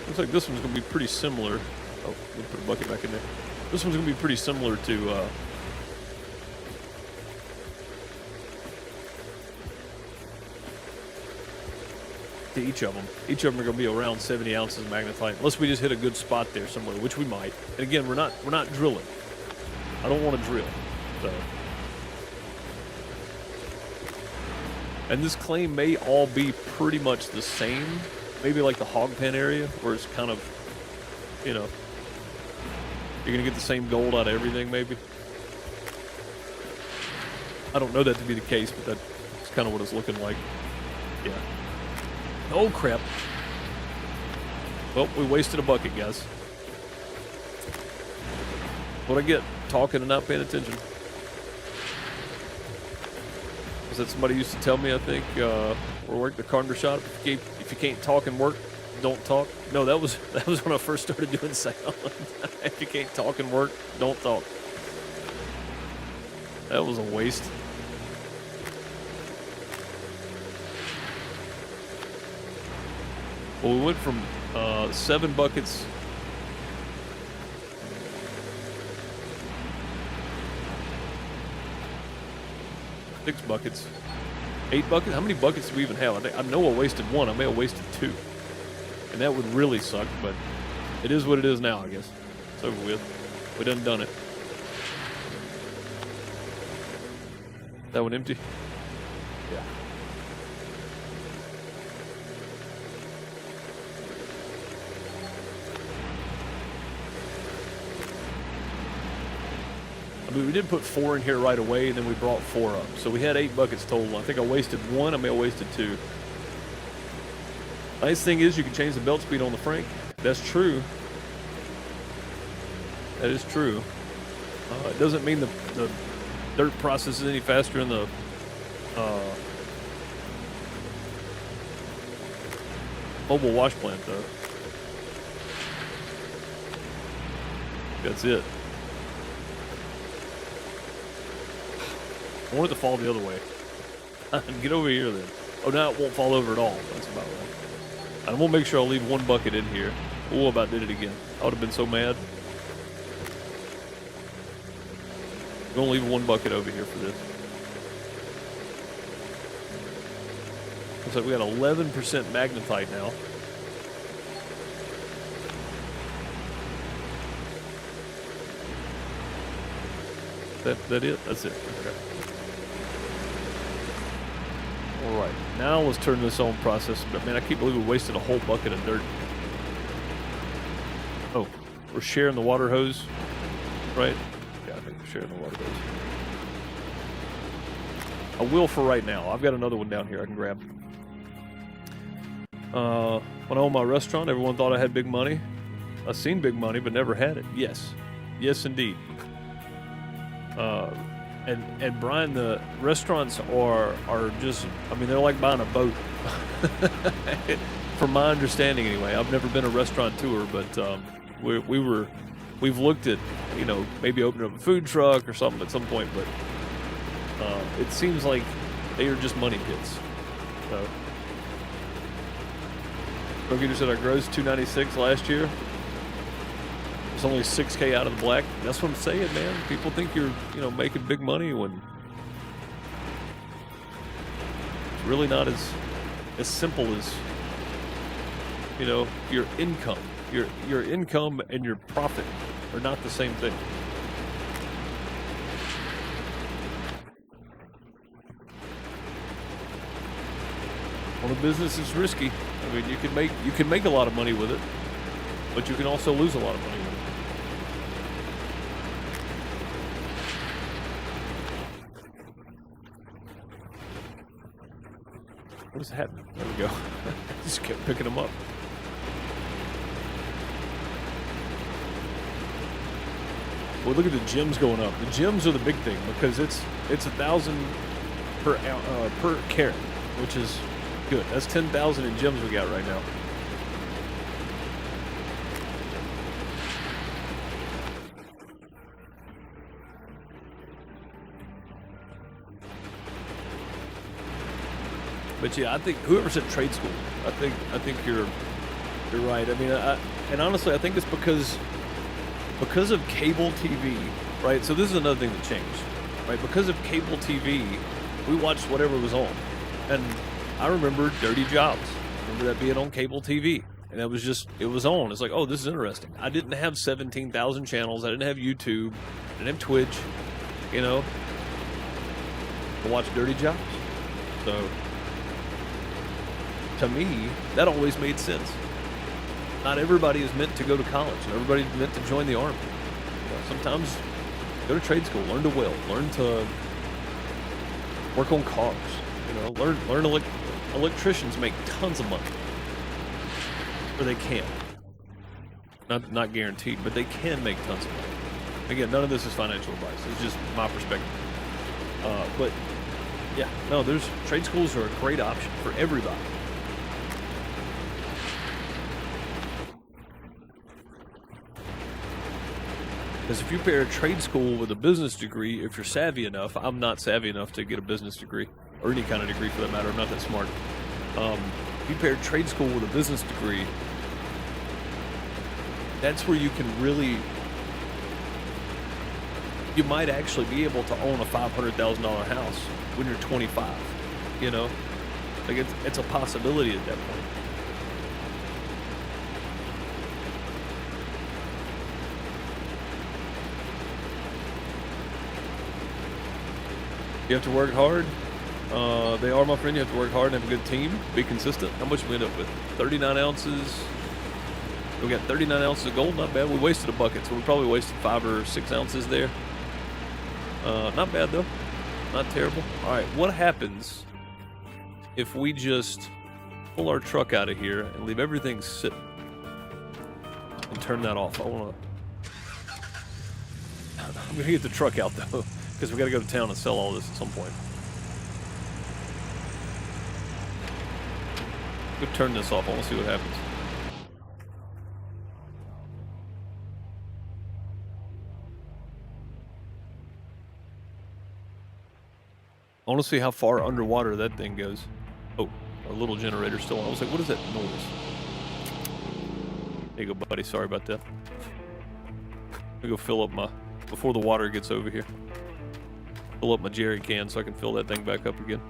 Looks like this one's going to be pretty similar. Oh, let me put a bucket back in there. This one's going to be pretty similar to each of them. Each of them are going to be around 70 ounces of magnetite, unless we just hit a good spot there somewhere, which we might. And again, we're not drilling. I don't want to drill. So, and this claim may all be pretty much the same. Maybe like the hog pen area, where it's kind of, you know, you're going to get the same gold out of everything, maybe. I don't know that to be the case, but that's kind of what it's looking like. Yeah. Oh, crap. Well, we wasted a bucket, guys. What'd I get? Talking and not paying attention. Is that somebody used to tell me, I think, or work the carpenter shop, if you can't talk and work, don't talk. No, that was when I first started doing sound. If you can't talk and work, don't talk. That was a waste. Well, we went from 7 buckets. Six buckets. 8 buckets? How many buckets do we even have? I know I wasted 1. I may have wasted 2. And that would really suck, but it is what it is now, I guess. It's over with. We done it. That one empty? Yeah. I mean, we did put 4 in here right away, and then we brought 4 up. So we had 8 buckets total. I think I wasted 1. I may have wasted 2. Nice thing is you can change the belt speed on the Frank. That's true. That is true. It doesn't mean the dirt process is any faster in the mobile wash plant, though. That's it. I want it to fall the other way. Get over here, then. Oh, now it won't fall over at all. That's about right. And we'll make sure I'll leave 1 bucket in here. Oh, I about did it again. I would have been so mad. I'm going to leave 1 bucket over here for this. Looks like we got 11% magnetite now. That it? That's it. Okay. All right. Now let's turn this on process. But man, I can't believe we wasted a whole bucket of dirt. Oh, we're sharing the water hose, right? Yeah, I think we're sharing the water hose. I will for right now. I've got another one down here I can grab. When I owned my restaurant, everyone thought I had big money. I've seen big money, but never had it. Yes. Yes, indeed. And Brian, the restaurants are just, I mean, they're like buying a boat. From my understanding anyway. I've never been a restaurateur, but we've looked at, you know, maybe opening up a food truck or something at some point, but it seems like they are just money pits. So Rogator said our gross $296 last year. It's only $6K out of the black. That's what I'm saying, man. People think you're, you know, making big money when it's really not as simple as, you know, your income. Your income and your profit are not the same thing. Well, the business is risky. I mean, you can make a lot of money with it, but you can also lose a lot of money with it. What is happening? There we go. Just kept picking them up. Well, look at the gems going up. The gems are the big thing because it's 1,000 per carat, which is good. That's 10,000 in gems we got right now. But yeah, I think whoever said trade school, I think you're right. I mean, and honestly, I think it's because of cable TV, right? So this is another thing that changed, right? Because of cable TV, we watched whatever was on, and I remember Dirty Jobs. I remember that being on cable TV, and it was on. It's like, oh, this is interesting. I didn't have 17,000 channels. I didn't have YouTube. I didn't have Twitch. You know, to watch Dirty Jobs. So to me, that always made sense. Not everybody is meant to go to college. Not everybody is meant to join the army. You know, sometimes go to trade school, learn to weld, learn to work on cars. You know, learn electricians make tons of money, or they can. Not guaranteed, but they can make tons of money. Again, none of this is financial advice. It's just my perspective. But yeah, no, trade schools are a great option for everybody. Because if you pair a trade school with a business degree, if you're savvy enough, I'm not savvy enough to get a business degree, or any kind of degree for that matter, I'm not that smart. If you pair trade school with a business degree, that's where you can really, you might actually be able to own a $500,000 house when you're 25, you know? Like it's a possibility at that point. You have to work hard. They are, my friend. You have to work hard and have a good team. Be consistent. How much did we end up with? 39 ounces. We got 39 ounces of gold. Not bad. We wasted a bucket, so we probably wasted 5 or 6 ounces there. Not bad, though. Not terrible. All right, what happens if we just pull our truck out of here and leave everything sitting and turn that off? I'm going to get the truck out, though, because we got to go to town and sell all this at some point. Go turn this off. I want to see what happens. I want to see how far underwater that thing goes. Oh, our little generator's still on. I was like, what is that noise? There you go, buddy. Sorry about that. Let me go fill up before the water gets over here. Fill up my jerry can so I can fill that thing back up again.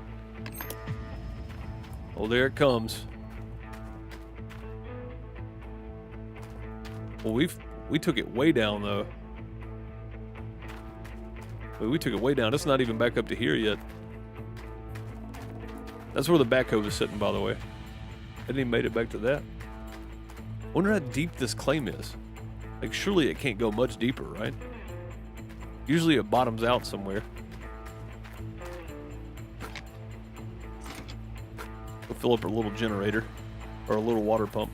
Oh, there it comes. Well, we took it way down, though. We took it way down. It's not even back up to here yet. That's where the backhoe is sitting, by the way. I didn't even made it back to that. I wonder how deep this claim is. Like, surely it can't go much deeper, right? Usually it bottoms out somewhere. We'll fill up our little generator, or a little water pump.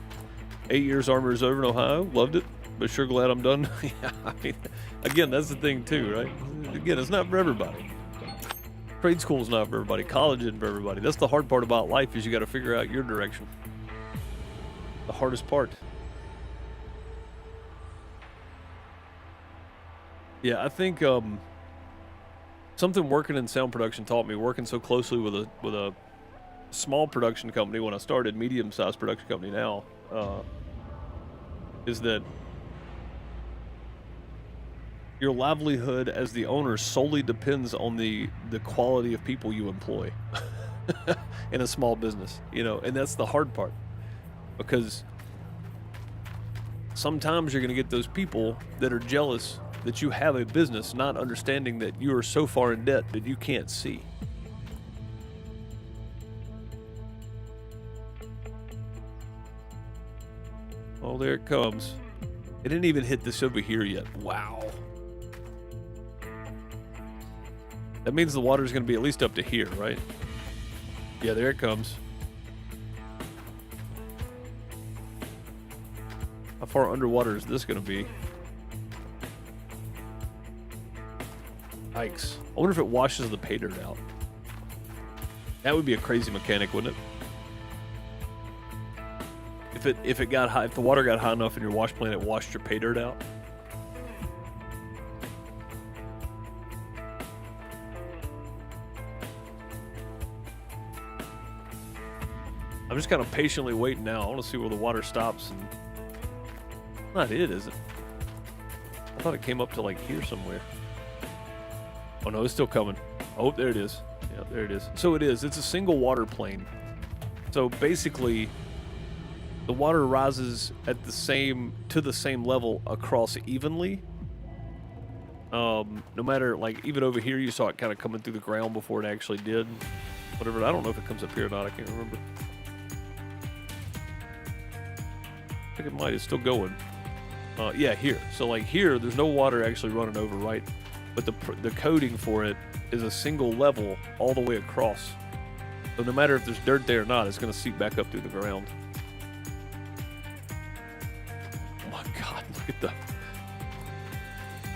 8 years armor is over in Ohio. Loved it, but sure glad I'm done. Yeah, I mean, again, that's the thing too, right? Again, it's not for everybody. Trade school's not for everybody. College isn't for everybody. That's the hard part about life, is you got to figure out your direction. The hardest part. Yeah, I think something working in sound production taught me, working so closely with a small production company when I started, medium-sized production company now, is that your livelihood as the owner solely depends on the quality of people you employ in a small business, you know, and that's the hard part, because sometimes you're going to get those people that are jealous that you have a business, not understanding that you are so far in debt that you can't see. Oh, there it comes. It didn't even hit this over here yet. Wow. That means the water's going to be at least up to here, right? Yeah, there it comes. far underwater is this going to be? Yikes. I wonder if it washes the pay dirt out. That would be a crazy mechanic, wouldn't it? If it got high, if the water got high enough in your wash plant, it washed your pay dirt out. I'm just kind of patiently waiting now. I want to see where the water stops, and not it, is it? I thought it came up to like here somewhere. Oh no, it's still coming. Oh, there it is. Yeah, there it is. So it is. It's a single water plane. So basically, the water rises at the same level across evenly. No matter, like, even over here, you saw it kind of coming through the ground before it actually did. Whatever. I don't know if it comes up here or not. I can't remember. I think it might. It's still going. Yeah, here. So like here, there's no water actually running over, right? But the coating for it is a single level all the way across. So no matter if there's dirt there or not, it's going to seep back up through the ground. Oh my God!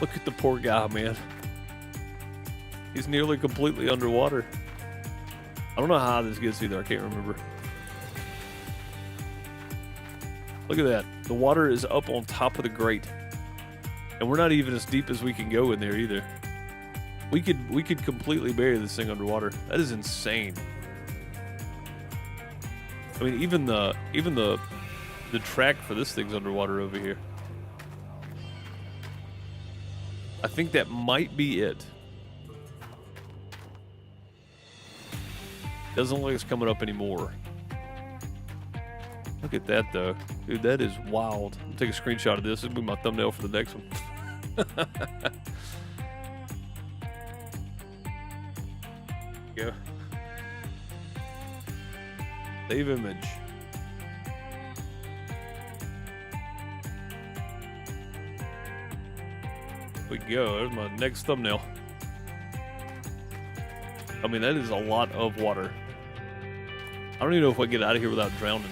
Look at the poor guy, man. He's nearly completely underwater. I don't know how this gets either. I can't remember. Look at that. The water is up on top of the grate. And we're not even as deep as we can go in there either. We could completely bury this thing underwater. That is insane. I mean, even the track for this thing's underwater over here. I think that might be it. Doesn't look like it's coming up anymore. Look at that, though. Dude, that is wild. I'll take a screenshot of this. This will be my thumbnail for the next one. Go. Save image. There we go. There's my next thumbnail. I mean, that is a lot of water. I don't even know if I get out of here without drowning.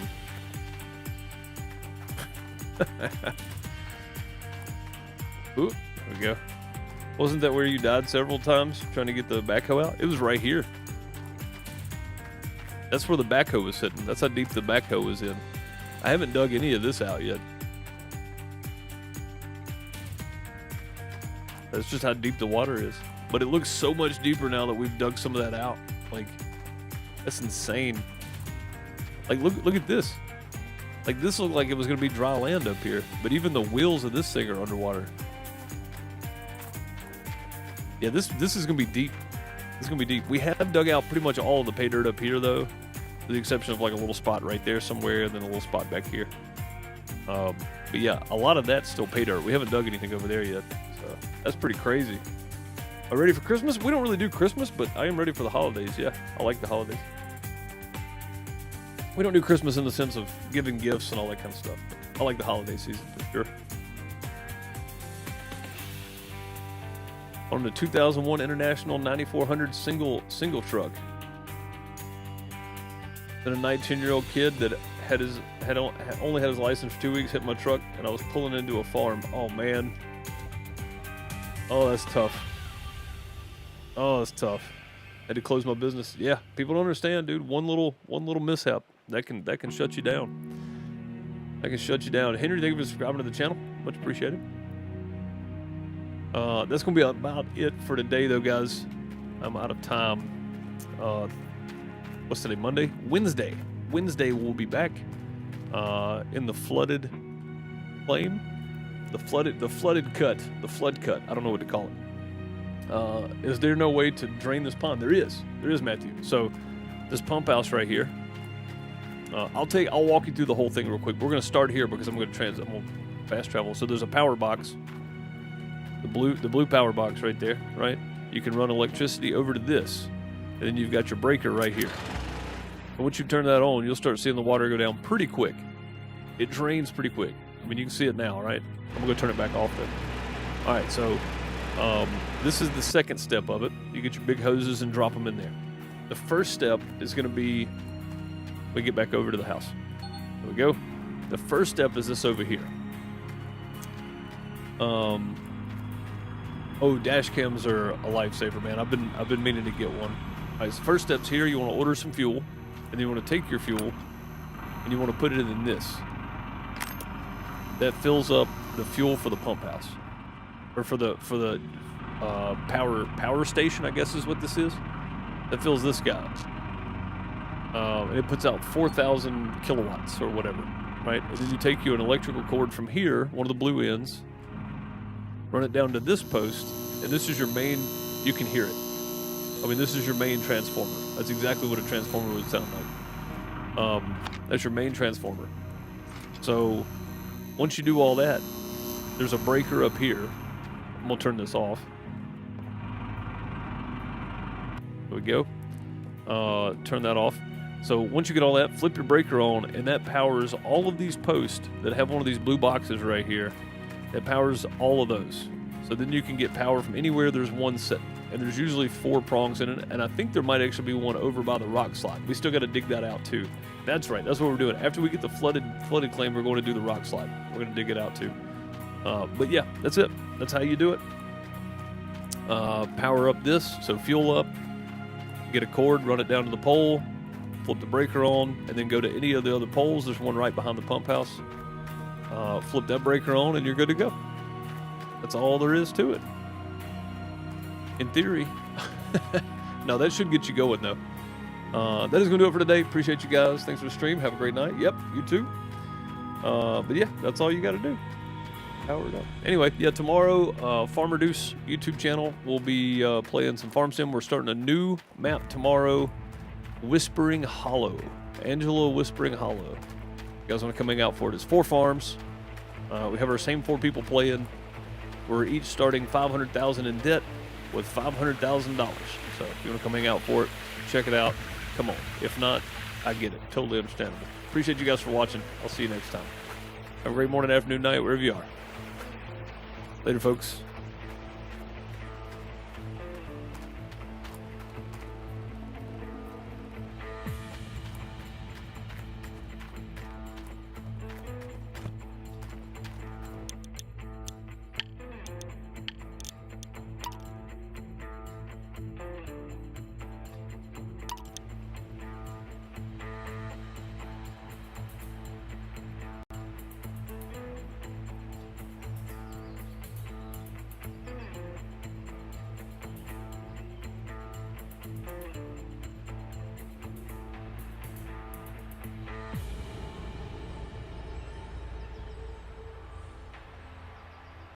Ooh, there we go. Wasn't that where you died several times trying to get the backhoe out? It was right here. That's where the backhoe was sitting. That's how deep the backhoe was in. I haven't dug any of this out yet. That's just how deep the water is. But it looks so much deeper now that we've dug some of that out. Like, that's insane. Like, look at this. Like, this looked like it was going to be dry land up here. But even the wheels of this thing are underwater. Yeah, this is going to be deep. This is going to be deep. We have dug out pretty much all of the pay dirt up here, though. With the exception of, like, a little spot right there somewhere, and then a little spot back here. But, yeah, a lot of that's still pay dirt. We haven't dug anything over there yet. So, that's pretty crazy. Are you ready for Christmas? We don't really do Christmas, but I am ready for the holidays. Yeah, I like the holidays. We don't do Christmas in the sense of giving gifts and all that kind of stuff. I like the holiday season for sure. On the 2001 International 9400 single truck. Then a 19-year-old kid that only had his license for 2 weeks hit my truck, and I was pulling into a farm. Oh man. Oh, that's tough. Oh, that's tough. Had to close my business. Yeah, people don't understand, dude. One little mishap that can shut you down. That can shut you down. Henry, thank you for subscribing to the channel. Much appreciated. That's gonna be about it for today, though, guys. I'm out of time. What's today? Monday? Wednesday. Wednesday we'll be back in the flooded plain. The flood cut. I don't know what to call it. Is there no way to drain this pond? There is, Matthew. So this pump house right here. I'll walk you through the whole thing real quick. We're gonna start here because I'm gonna fast travel. So there's a power box. The blue power box right there, right? You can run electricity over to this, and then you've got your breaker right here. And once you turn that on, you'll start seeing the water go down pretty quick. It drains pretty quick. I mean, you can see it now, right? I'm gonna turn it back off though. All right, so this is the second step of it. You get your big hoses and drop them in there. The first step is gonna be, we get back over to the house. There we go. The first step is this over here. Oh, dash cams are a lifesaver, man. I've been meaning to get one. All right, so first steps here, you want to order some fuel, and then you want to take your fuel, and you want to put it in this. That fills up the fuel for the pump house, or for the power station, I guess is what this is. That fills this guy up. And it puts out 4,000 kilowatts or whatever, right? And then you take an electrical cord from here, one of the blue ends, run it down to this post, and this is your main. You can hear it. I mean, this is your main transformer. That's exactly what a transformer would sound like. That's your main transformer. So once you do all that, there's a breaker up here. I'm gonna turn this off. There we go. Turn that off. So once you get all that, flip your breaker on, and that powers all of these posts that have one of these blue boxes right here. That powers all of those. So then you can get power from anywhere there's one set. And there's usually 4 prongs in it, and I think there might actually be one over by the rock slide. We still got to dig that out too. That's right. That's what we're doing. After we get the flooded claim, we're going to do the rock slide. We're going to dig it out too. But yeah, that's it. That's how you do it. Power up this, so fuel up. Get a cord, run it down to the pole, flip the breaker on, and then go to any of the other poles. There's one right behind the pump house. Flip that breaker on, and you're good to go. That's all there is to it. In theory. No, that should get you going, though. That is going to do it for today. Appreciate you guys. Thanks for the stream. Have a great night. Yep, you too. But yeah, that's all you got to do. Powered up. Anyway, yeah, tomorrow, FarmerDeuce YouTube channel, we'll be playing some Farm Sim. We're starting a new map tomorrow, Whispering Hollow. Angelo Whispering Hollow. You guys want to come hang out for it? It's 4 farms. We have our same 4 people playing. We're each starting $500,000 in debt with $500,000. So if you want to come hang out for it, check it out. Come on. If not, I get it. Totally understandable. Appreciate you guys for watching. I'll see you next time. Have a great morning, afternoon, night, wherever you are. Later, folks.